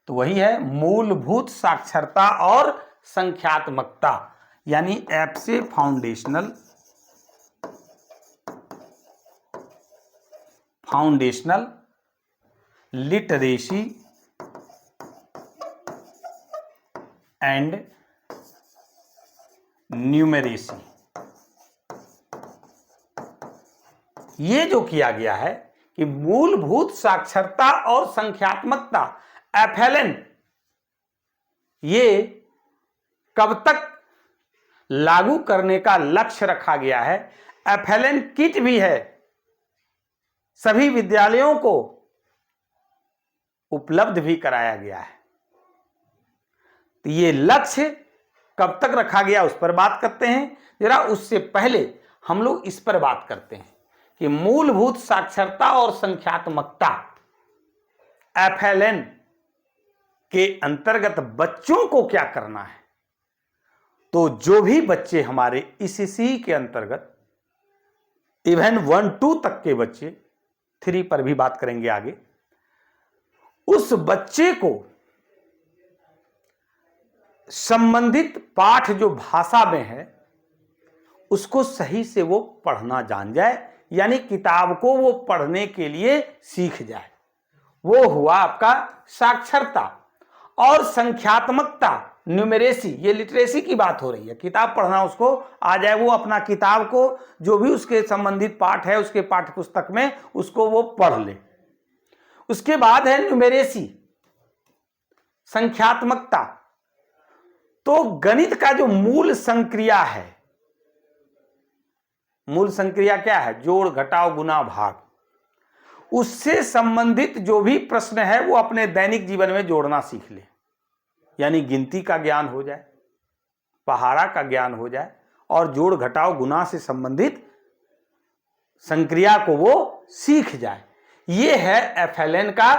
तो वही है मूलभूत साक्षरता और संख्यात्मकता। यानी एफ से फाउंडेशनल लिटरेसी एंड न्यूमेरेसी। ये जो किया गया है कि मूलभूत साक्षरता और संख्यात्मकता एफएलएन, ये कब तक लागू करने का लक्ष्य रखा गया है। एफएलएन किट भी है, सभी विद्यालयों को उपलब्ध भी कराया गया है। तो ये लक्ष्य कब तक रखा गया उस पर बात करते हैं। जरा उससे पहले हम लोग इस पर बात करते हैं कि मूलभूत साक्षरता और संख्यात्मकता एफएलएन के अंतर्गत बच्चों को क्या करना है। तो जो भी बच्चे हमारे ईसीसी के अंतर्गत इवन 1-2 तक के बच्चे, 3 पर भी बात करेंगे आगे, उस बच्चे को संबंधित पाठ जो भाषा में है उसको सही से वो पढ़ना जान जाए, यानी किताब को वो पढ़ने के लिए सीख जाए। वो हुआ आपका साक्षरता। और संख्यात्मकता न्यूमेरेसी, ये लिटरेसी की बात हो रही है, किताब पढ़ना उसको आ जाए, वो अपना किताब को जो भी उसके संबंधित पाठ है उसके पाठ्य पुस्तक में उसको वो पढ़ ले। उसके बाद है न्यूमेरेसी, संख्यात्मकता। तो गणित का जो मूल संक्रिया है, मूल संक्रिया क्या है, जोड़ घटाव गुना भाग, उससे संबंधित जो भी प्रश्न है वो अपने दैनिक जीवन में जोड़ना सीख ले। यानी गिनती का ज्ञान हो जाए, पहाड़ा का ज्ञान हो जाए और जोड़ घटाव गुना से संबंधित संक्रिया को वो सीख जाए। ये है एफएलएन का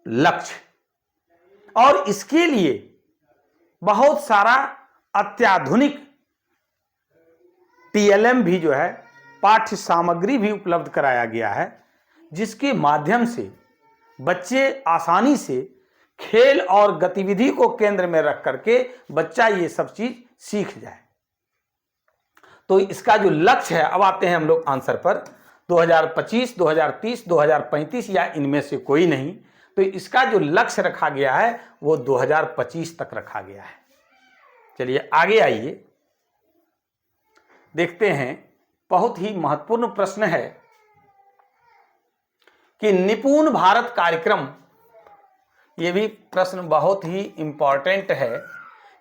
लक्ष्य। और इसके लिए बहुत सारा अत्याधुनिक टीएलएम भी जो है, पाठ्य सामग्री भी उपलब्ध कराया गया है, जिसके माध्यम से बच्चे आसानी से खेल और गतिविधि को केंद्र में रख करके बच्चा ये सब चीज सीख जाए। तो इसका जो लक्ष्य है, अब आते हैं हम लोग आंसर पर, 2025, 2030, 2035 या इनमें से कोई नहीं। तो इसका जो लक्ष्य रखा गया है वो 2025 तक रखा गया है। चलिए आगे आइए, देखते हैं। बहुत ही महत्वपूर्ण प्रश्न है कि निपुण भारत कार्यक्रम, ये भी प्रश्न बहुत ही इंपॉर्टेंट है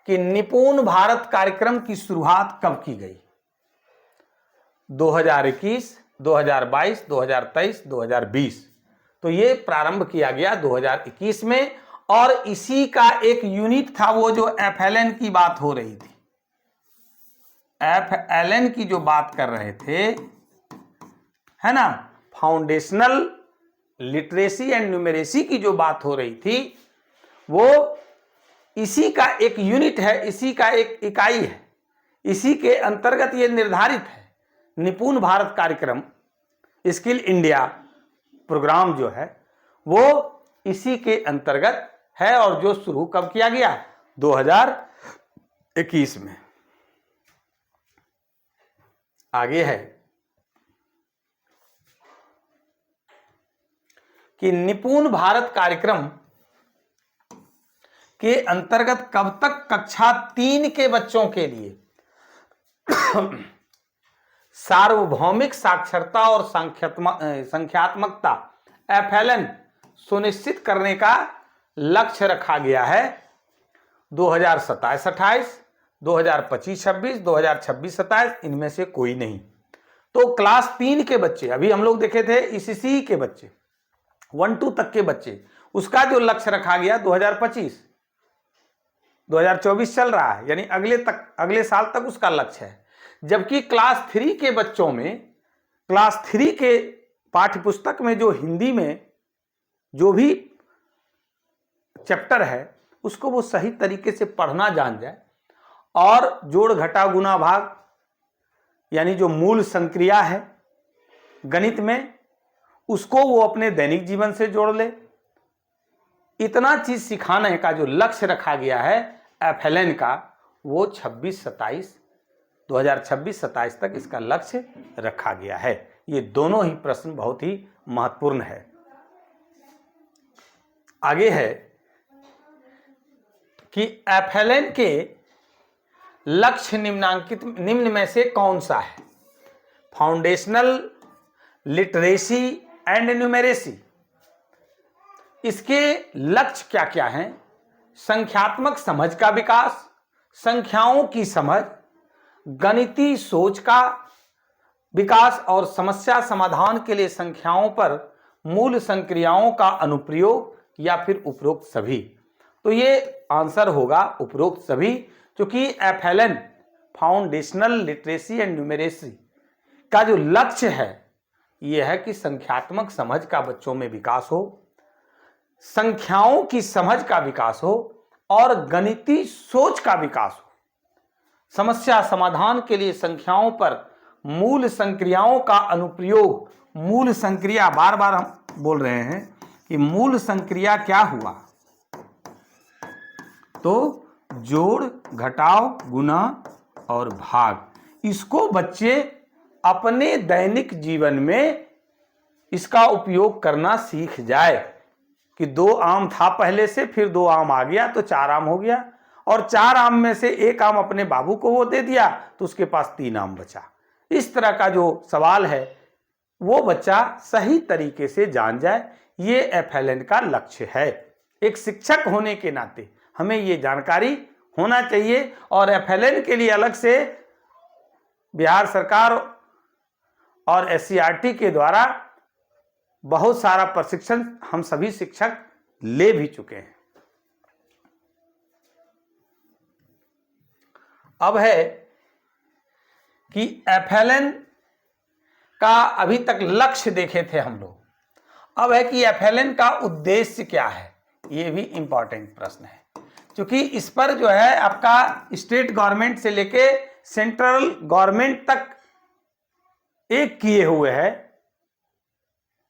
कि निपुण भारत कार्यक्रम की शुरुआत कब की गई। 2021, 2022, 2023, 2020। तो ये प्रारंभ किया गया 2021 में, और इसी का एक यूनिट था वो जो एफएलएन की बात हो रही थी। एफएलएन की जो बात कर रहे थे, है ना, फाउंडेशनल लिटरेसी एंड न्यूमेरेसी की जो बात हो रही थी, वो इसी का एक यूनिट है, इसी का एक इकाई है, इसी के अंतर्गत ये निर्धारित है। निपुण भारत कार्यक्रम, स्किल इंडिया प्रोग्राम जो है वो इसी के अंतर्गत है, और जो शुरू कब किया गया, 2021 में। आगे है कि निपुण भारत कार्यक्रम के अंतर्गत कब तक कक्षा 3 के बच्चों के लिए सार्वभौमिक साक्षरता और संख्यात्मकता एफएलएन सुनिश्चित करने का लक्ष्य रखा गया है। 2027-28, 2025-26, 2026-27, इनमें से कोई नहीं। तो क्लास 3 के बच्चे, अभी हम लोग देखे थे ईसीसी के बच्चे, 1-2 तक के बच्चे, उसका जो लक्ष्य रखा गया 2025, 2024 चल रहा है, यानी अगले साल तक उसका लक्ष्य है। जबकि क्लास 3 के बच्चों में, क्लास 3 के पाठ्य पुस्तक में जो हिंदी में जो भी चैप्टर है उसको वो सही तरीके से पढ़ना जान जाए, और जोड़ घटा गुना भाग यानी जो मूल संक्रिया है गणित में, उसको वो अपने दैनिक जीवन से जोड़ ले। इतना चीज सिखाने का जो लक्ष्य रखा गया है एफएलएन का, वो 2026-27 तक इसका लक्ष्य रखा गया है। ये दोनों ही प्रश्न बहुत ही महत्वपूर्ण है। आगे है कि एफएलएन के लक्ष्य निम्न में से कौन सा है? फाउंडेशनल लिटरेसी एंड न्यूमेरेसी, इसके लक्ष्य क्या क्या हैं? संख्यात्मक समझ का विकास, संख्याओं की समझ, गणितीय सोच का विकास और समस्या समाधान के लिए संख्याओं पर मूल संक्रियाओं का अनुप्रयोग, या फिर उपरोक्त सभी। तो ये आंसर होगा उपरोक्त सभी, क्योंकि FLN foundational literacy and numeracy का जो लक्ष्य है यह है कि संख्यात्मक समझ का बच्चों में विकास हो, संख्याओं की समझ का विकास हो और गणितीय सोच का विकास हो। समस्या समाधान के लिए संख्याओं पर मूल संक्रियाओं का अनुप्रयोग। मूल संक्रिया, बार बार हम बोल रहे हैं कि मूल संक्रिया क्या हुआ? तो जोड़, घटाव, गुणा और भाग। इसको बच्चे अपने दैनिक जीवन में इसका उपयोग करना सीख जाए कि 2 आम था पहले से, फिर 2 आम आ गया तो 4 आम हो गया, और 4 आम में से 1 आम अपने बाबू को वो दे दिया तो उसके पास 3 आम बचा। इस तरह का जो सवाल है वो बच्चा सही तरीके से जान जाए। ये एफएलएन का लक्ष्य है। एक शिक्षक होने के नाते हमें ये जानकारी होना चाहिए, और एफएलएन के लिए अलग से बिहार सरकार और एससीईआरटी के द्वारा बहुत सारा प्रशिक्षण हम सभी शिक्षक ले भी चुके हैं। अब है कि एफएलएन का अभी तक लक्ष्य देखे थे हम लोग, अब है कि एफएलएन का उद्देश्य क्या है? ये भी इंपॉर्टेंट प्रश्न है, क्योंकि इस पर जो है आपका स्टेट गवर्नमेंट से लेके सेंट्रल गवर्नमेंट तक एक किए हुए है,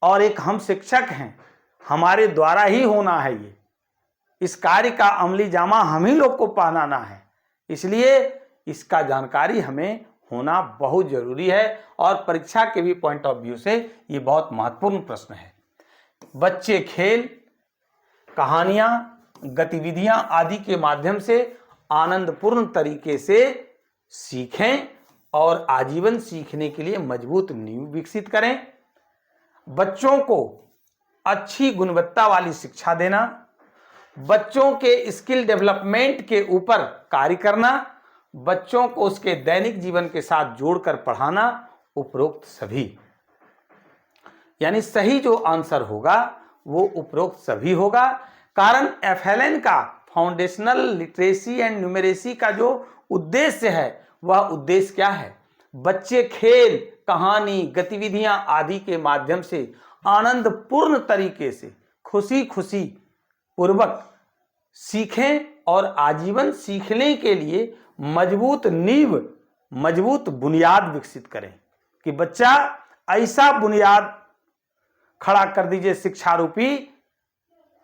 और एक हम शिक्षक हैं, हमारे द्वारा ही होना है। ये इस कार्य का अमली जामा हम ही लोग को पहनाना है, इसलिए इसका जानकारी हमें होना बहुत जरूरी है, और परीक्षा के भी पॉइंट ऑफ व्यू से ये बहुत महत्वपूर्ण प्रश्न है। बच्चे खेल, कहानियां, गतिविधियां आदि के माध्यम से आनंदपूर्ण तरीके से सीखें और आजीवन सीखने के लिए मजबूत नींव विकसित करें। बच्चों को अच्छी गुणवत्ता वाली शिक्षा देना, बच्चों के स्किल डेवलपमेंट के ऊपर कार्य करना, बच्चों को उसके दैनिक जीवन के साथ जोड़कर पढ़ाना, उपरोक्त सभी। यानी सही जो आंसर होगा वो उपरोक्त सभी होगा। कारण एफएलएन का फाउंडेशनल लिटरेसी एंड न्यूमेरेसी का जो उद्देश्य है वह उद्देश्य क्या है? बच्चे खेल, कहानी, गतिविधियां आदि के माध्यम से आनंदपूर्ण तरीके से खुशी खुशी पूर्वक सीखें और आजीवन सीखने के लिए मजबूत नींव, मजबूत बुनियाद विकसित करें। कि बच्चा ऐसा बुनियाद खड़ा कर दीजिए, शिक्षा रूपी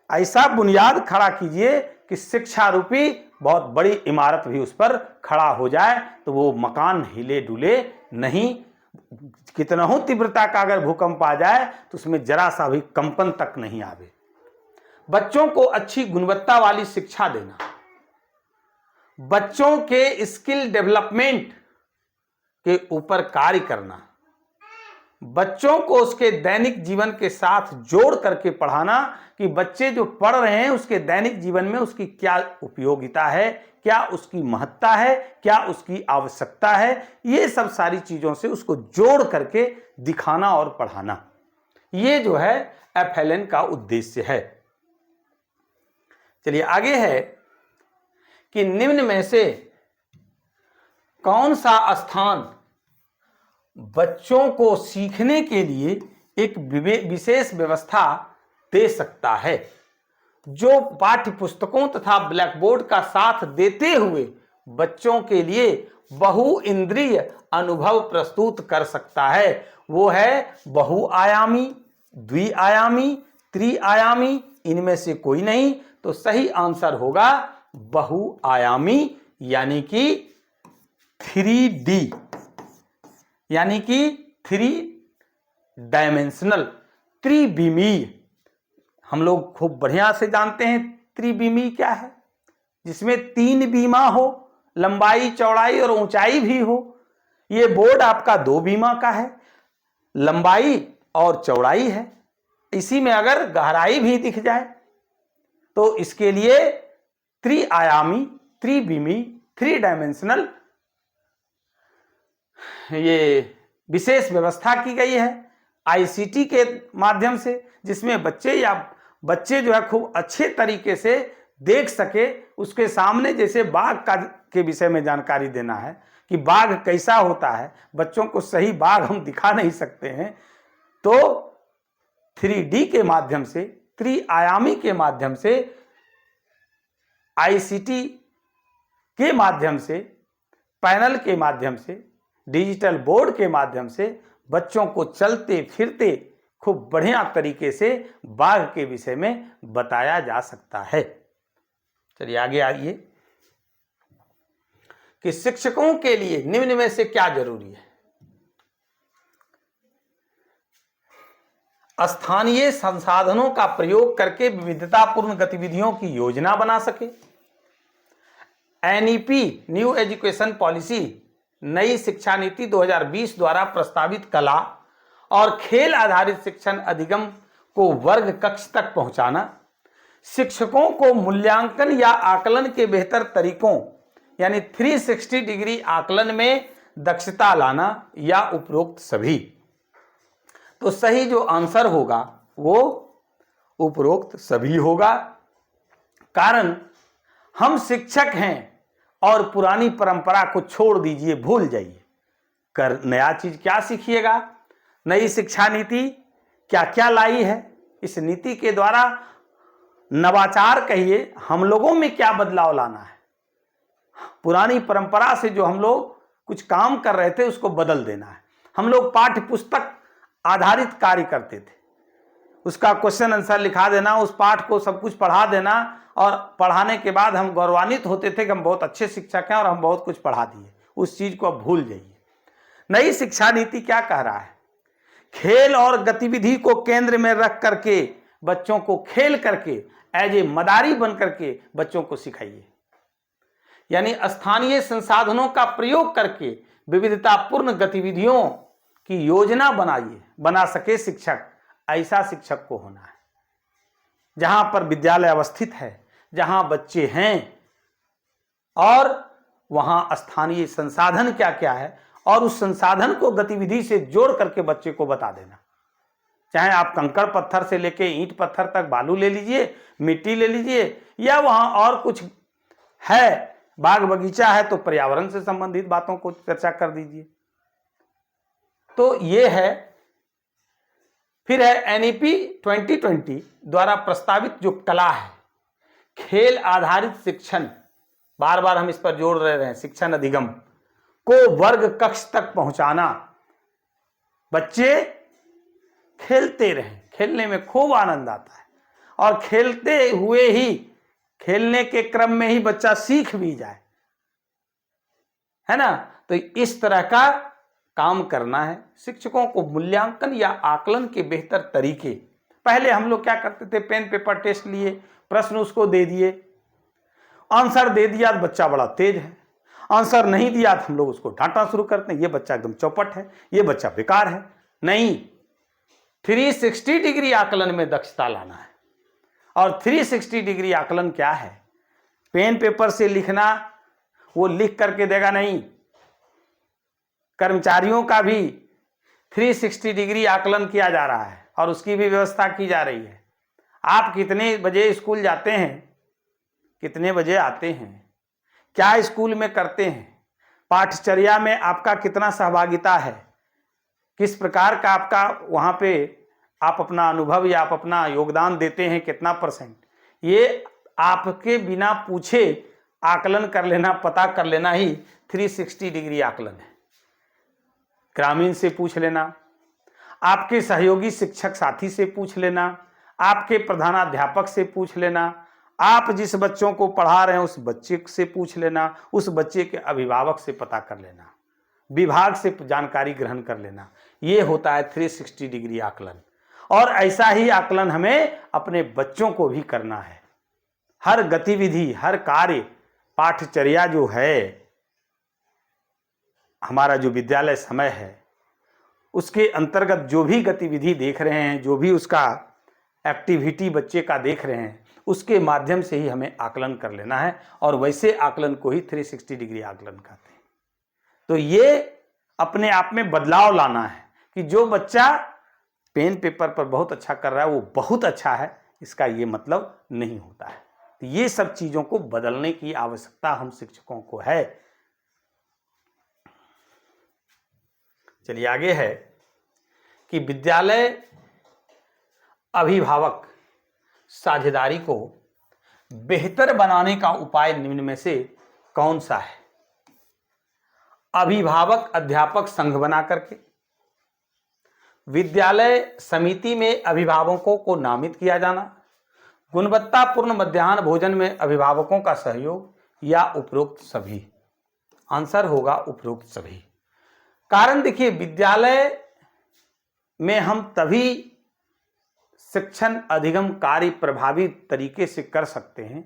ऐसा बुनियाद खड़ा कीजिए कि शिक्षा रूपी बहुत बड़ी इमारत भी उस पर खड़ा हो जाए तो वो मकान हिले डुले नहीं। कितना हो तीव्रता का अगर भूकंप आ जाए तो उसमें जरा सा भी कंपन तक नहीं आवे। बच्चों को अच्छी गुणवत्ता वाली शिक्षा देना, बच्चों के स्किल डेवलपमेंट के ऊपर कार्य करना, बच्चों को उसके दैनिक जीवन के साथ जोड़ करके पढ़ाना कि बच्चे जो पढ़ रहे हैं उसके दैनिक जीवन में उसकी क्या उपयोगिता है, क्या उसकी महत्ता है, क्या उसकी आवश्यकता है, ये सब सारी चीजों से उसको जोड़ करके दिखाना और पढ़ाना, ये जो है एफएलएन का उद्देश्य है। चलिए आगे है कि निम्न में से कौन सा स्थान बच्चों को सीखने के लिए एक विशेष व्यवस्था दे सकता है, जो पाठ्य पुस्तकों तथा ब्लैक बोर्ड का साथ देते हुए बच्चों के लिए बहु इंद्रिय अनुभव प्रस्तुत कर सकता है। वो है बहुआयामी, द्विआयामी, त्रिआयामी, इनमें से कोई नहीं। तो सही आंसर होगा बहुआयामी, यानी कि 3D, यानी कि 3 डायमेंशनल, त्रिविमीय। हम लोग खूब बढ़िया से जानते हैं त्रिविमीय क्या है, जिसमें 3 बीमा हो, लंबाई चौड़ाई और ऊंचाई भी हो। ये बोर्ड आपका 2 बीमा का है, लंबाई और चौड़ाई है। इसी में अगर गहराई भी दिख जाए तो इसके लिए त्रिआयामी, त्रिविमीय, 3 डायमेंशनल ये विशेष व्यवस्था की गई है आईसीटी के माध्यम से, जिसमें बच्चे जो है खूब अच्छे तरीके से देख सके। उसके सामने जैसे बाघ के विषय में जानकारी देना है कि बाघ कैसा होता है, बच्चों को सही बाघ हम दिखा नहीं सकते हैं, तो 3D के माध्यम से, त्रिआयामी के माध्यम से, आईसीटी के माध्यम से, पैनल के माध्यम से, डिजिटल बोर्ड के माध्यम से बच्चों को चलते फिरते खूब बढ़िया तरीके से बाघ के विषय में बताया जा सकता है। चलिए आगे आइए कि शिक्षकों के लिए निम्न में से क्या जरूरी है। स्थानीय संसाधनों का प्रयोग करके विविधतापूर्ण गतिविधियों की योजना बना सके। एनईपी, न्यू एजुकेशन पॉलिसी, नई शिक्षा नीति 2020 द्वारा प्रस्तावित कला और खेल आधारित शिक्षण अधिगम को वर्ग कक्ष तक पहुंचाना। शिक्षकों को मूल्यांकन या आकलन के बेहतर तरीकों यानी 360 डिग्री आकलन में दक्षता लाना, या उपरोक्त सभी। तो सही जो आंसर होगा वो उपरोक्त सभी होगा। कारण हम शिक्षक हैं और पुरानी परंपरा को छोड़ दीजिए, भूल जाइए, कर नया चीज क्या सीखिएगा। नई शिक्षा नीति क्या क्या लाई है, इस नीति के द्वारा नवाचार कहिए, हम लोगों में क्या बदलाव लाना है। पुरानी परंपरा से जो हम लोग कुछ काम कर रहे थे उसको बदल देना है। हम लोग पाठ्य पुस्तक आधारित कार्य करते थे, उसका क्वेश्चन आंसर लिखा देना, उस पाठ को सब कुछ पढ़ा देना, और पढ़ाने के बाद हम गौरवान्वित होते थे कि हम बहुत अच्छे शिक्षक हैं और हम बहुत कुछ पढ़ा दिए। उस चीज को अब भूल जाइए। नई शिक्षा नीति क्या कह रहा है, खेल और गतिविधि को केंद्र में रख करके बच्चों को खेल करके एज ए मदारी बन करके बच्चों को सिखाइए। यानी स्थानीय संसाधनों का प्रयोग करके विविधतापूर्ण गतिविधियों की योजना बनाइए, बना सके शिक्षक, ऐसा शिक्षक को होना है। जहां पर विद्यालय अवस्थित है, जहां बच्चे हैं, और वहां स्थानीय संसाधन क्या क्या है, और उस संसाधन को गतिविधि से जोड़ करके बच्चे को बता देना। चाहे आप कंकड़ पत्थर से लेके ईंट पत्थर तक बालू ले लीजिए, मिट्टी ले लीजिए, या वहां और कुछ है, बाग बगीचा है तो पर्यावरण से संबंधित बातों को चर्चा कर दीजिए। तो ये है। फिर है एनईपी 2020 द्वारा प्रस्तावित जो कला है, खेल आधारित शिक्षण, बार बार हम इस पर जोड़ रहे हैं, शिक्षण अधिगम को वर्ग कक्ष तक पहुंचाना। बच्चे खेलते रहें, खेलने में खूब आनंद आता है, और खेलते हुए ही, खेलने के क्रम में ही बच्चा सीख भी जाए, है ना। तो इस तरह का काम करना है। शिक्षकों को मूल्यांकन या आकलन के बेहतर तरीके, पहले हम लोग क्या करते थे, पेन पेपर टेस्ट लिए, प्रश्न उसको दे दिए, आंसर दे दिया तो बच्चा बड़ा तेज है, आंसर नहीं दिया तो हम लोग उसको डांटना शुरू करते हैं, ये बच्चा एकदम चौपट है, ये बच्चा बेकार है। नहीं, 360 डिग्री आकलन में दक्षता लाना है। और 360 डिग्री आकलन क्या है, पेन पेपर से लिखना, वो लिख करके देगा नहीं। कर्मचारियों का भी 360 डिग्री आकलन किया जा रहा है और उसकी भी व्यवस्था की जा रही है। आप कितने बजे स्कूल जाते हैं, कितने बजे आते हैं, क्या स्कूल में करते हैं, पाठचर्या में आपका कितना सहभागिता है, किस प्रकार का आपका वहाँ पे आप अपना अनुभव या आप अपना योगदान देते हैं, कितना %, ये आपके बिना पूछे आकलन कर लेना, पता कर लेना ही 360 डिग्री आकलन है। ग्रामीण से पूछ लेना, आपके सहयोगी शिक्षक साथी से पूछ लेना, आपके प्रधानाध्यापक से पूछ लेना, आप जिस बच्चों को पढ़ा रहे हैं उस बच्चे से पूछ लेना, उस बच्चे के अभिभावक से पता कर लेना, विभाग से जानकारी ग्रहण कर लेना। ये होता है 360 डिग्री आकलन। और ऐसा ही आकलन हमें अपने बच्चों को भी करना है। हर गतिविधि, हर कार्य, पाठचर्या जो है, हमारा जो विद्यालय समय है, उसके अंतर्गत जो भी गतिविधि देख रहे हैं, जो भी उसका एक्टिविटी बच्चे का देख रहे हैं, उसके माध्यम से ही हमें आकलन कर लेना है। और वैसे आकलन को ही 360 डिग्री आकलन कहते हैं। तो ये अपने आप में बदलाव लाना है कि जो बच्चा पेन पेपर पर बहुत अच्छा कर रहा है वो बहुत अच्छा है, इसका ये मतलब नहीं होता है। तो ये सब चीजों को बदलने की आवश्यकता हम शिक्षकों को है। चलिए आगे है कि विद्यालय अभिभावक साझेदारी को बेहतर बनाने का उपाय निम्न में से कौन सा है? अभिभावक अध्यापक संघ बना करके, विद्यालय समिति में अभिभावकों को नामित किया जाना, गुणवत्तापूर्ण मध्याह्न भोजन में अभिभावकों का सहयोग, या उपरोक्त सभी। आंसर होगा उपरोक्त सभी। कारण देखिए, विद्यालय में हम तभी शिक्षण अधिगम कार्य प्रभावी तरीके से कर सकते हैं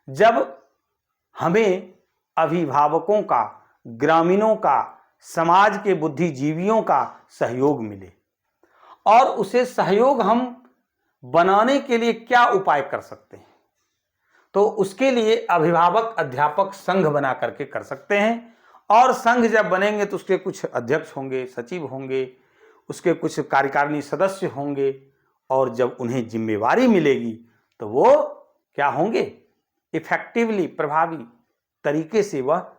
जब हमें अभिभावकों का, ग्रामीणों का, समाज के बुद्धिजीवियों का सहयोग मिले। और उसे सहयोग हम बनाने के लिए क्या उपाय कर सकते हैं? तो उसके लिए अभिभावक अध्यापक संघ बना करके कर सकते हैं। और संघ जब बनेंगे तो उसके कुछ अध्यक्ष होंगे, सचिव होंगे, उसके कुछ कार्यकारिणी सदस्य होंगे। और जब उन्हें जिम्मेवारी मिलेगी तो वो क्या होंगे? इफेक्टिवली, प्रभावी तरीके से वह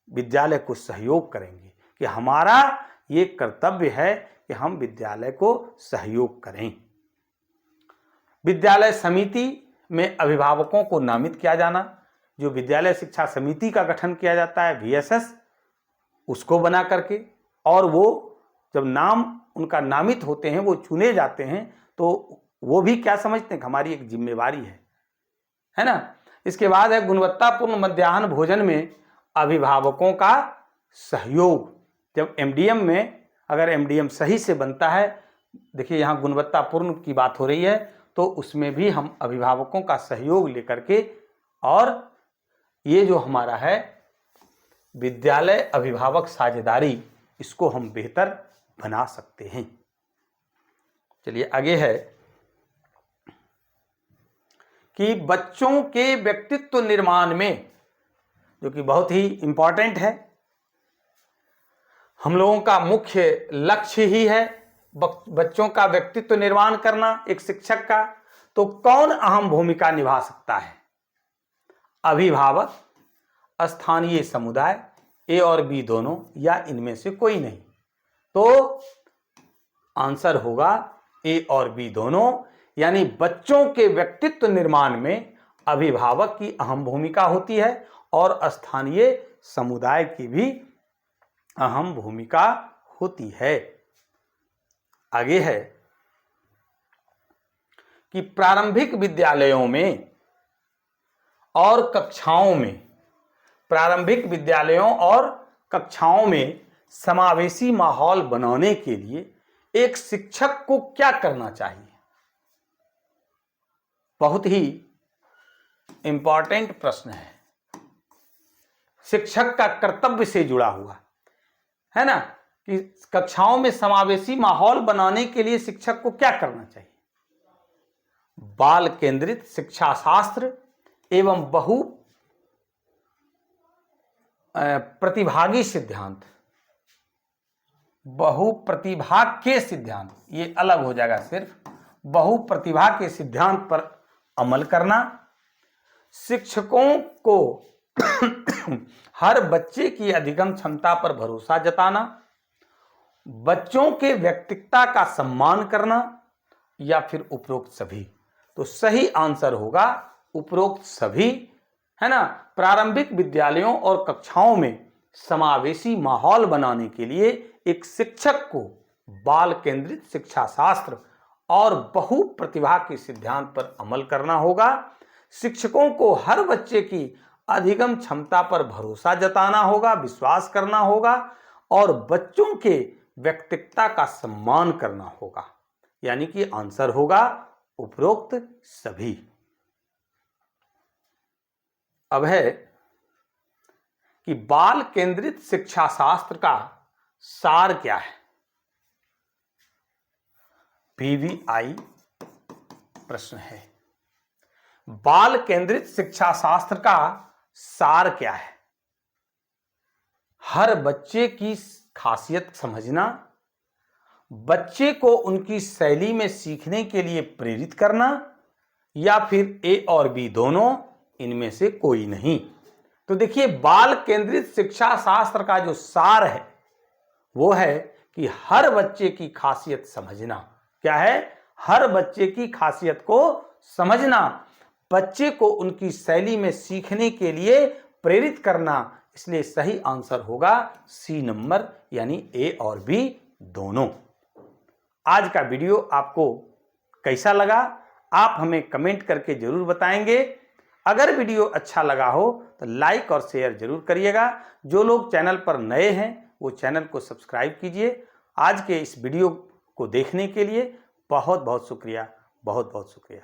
विद्यालय को सहयोग करेंगे कि हमारा ये कर्तव्य है कि हम विद्यालय को सहयोग करें। विद्यालय समिति में अभिभावकों को नामित किया जाना, जो विद्यालय शिक्षा समिति का गठन किया जाता है VSS, उसको बना करके, और वो जब नाम उनका नामित होते हैं, वो चुने जाते हैं, तो वो भी क्या समझते हैं कि हमारी एक जिम्मेवारी है ना। इसके बाद है गुणवत्तापूर्ण मध्याह्न भोजन में अभिभावकों का सहयोग। जब MDM में अगर MDM सही से बनता है, देखिए यहाँ गुणवत्तापूर्ण की बात हो रही है, तो उसमें भी हम अभिभावकों का सहयोग लेकर के, और ये जो हमारा है विद्यालय अभिभावक साझेदारी, इसको हम बेहतर बना सकते हैं। चलिए आगे है कि बच्चों के व्यक्तित्व निर्माण में, जो कि बहुत ही इंपॉर्टेंट है, हम लोगों का मुख्य लक्ष्य ही है बच्चों का व्यक्तित्व निर्माण करना एक शिक्षक का। तो कौन अहम भूमिका निभा सकता है? अभिभावक, स्थानीय समुदाय, A और B दोनों, या इनमें से कोई नहीं? तो आंसर होगा A और B दोनों। यानी बच्चों के व्यक्तित्व निर्माण में अभिभावक की अहम भूमिका होती है और स्थानीय समुदाय की भी अहम भूमिका होती है। आगे है कि प्रारंभिक विद्यालयों में और कक्षाओं में, प्रारंभिक विद्यालयों और कक्षाओं में समावेशी माहौल बनाने के लिए एक शिक्षक को क्या करना चाहिए? बहुत ही इंपॉर्टेंट प्रश्न है, शिक्षक का कर्तव्य से जुड़ा हुआ है ना, कि कक्षाओं में समावेशी माहौल बनाने के लिए शिक्षक को क्या करना चाहिए? बाल केंद्रित शिक्षा शास्त्र एवं बहु प्रतिभागी सिद्धांत, बहु प्रतिभा के सिद्धांत, ये अलग हो जाएगा, सिर्फ बहु प्रतिभा के सिद्धांत पर अमल करना, शिक्षकों को हर बच्चे की अधिगम क्षमता पर भरोसा जताना, बच्चों के व्यक्तित्व का सम्मान करना, या फिर उपरोक्त सभी? तो सही आंसर होगा उपरोक्त सभी, है ना। प्रारंभिक विद्यालयों और कक्षाओं में समावेशी माहौल बनाने के लिए एक शिक्षक को बाल केंद्रित शिक्षा शास्त्र और बहु प्रतिभा के सिद्धांत पर अमल करना होगा। शिक्षकों को हर बच्चे की अधिगम क्षमता पर भरोसा जताना होगा, विश्वास करना होगा और बच्चों के व्यक्तित्व का सम्मान करना होगा। यानी कि आंसर होगा उपरोक्त सभी। अब है कि बाल केंद्रित शिक्षा शास्त्र का सार क्या है। पीवीआई प्रश्न है, बाल केंद्रित शिक्षा शास्त्र का सार क्या है? हर बच्चे की खासियत समझना, बच्चे को उनकी शैली में सीखने के लिए प्रेरित करना, या फिर ए और बी दोनों, इनमें से कोई नहीं। तो देखिए, बाल केंद्रित शिक्षा शास्त्र का जो सार है वो है कि हर बच्चे की खासियत समझना। क्या है? हर बच्चे की खासियत को समझना, बच्चे को उनकी शैली में सीखने के लिए प्रेरित करना। इसलिए सही आंसर होगा सी नंबर, यानी ए और बी दोनों। आज का वीडियो आपको कैसा लगा आप हमें कमेंट करके जरूर बताएंगे। अगर वीडियो अच्छा लगा हो तो लाइक और शेयर जरूर करिएगा। जो लोग चैनल पर नए हैं वो चैनल को सब्सक्राइब कीजिए। आज के इस वीडियो को देखने के लिए बहुत बहुत शुक्रिया, बहुत बहुत शुक्रिया।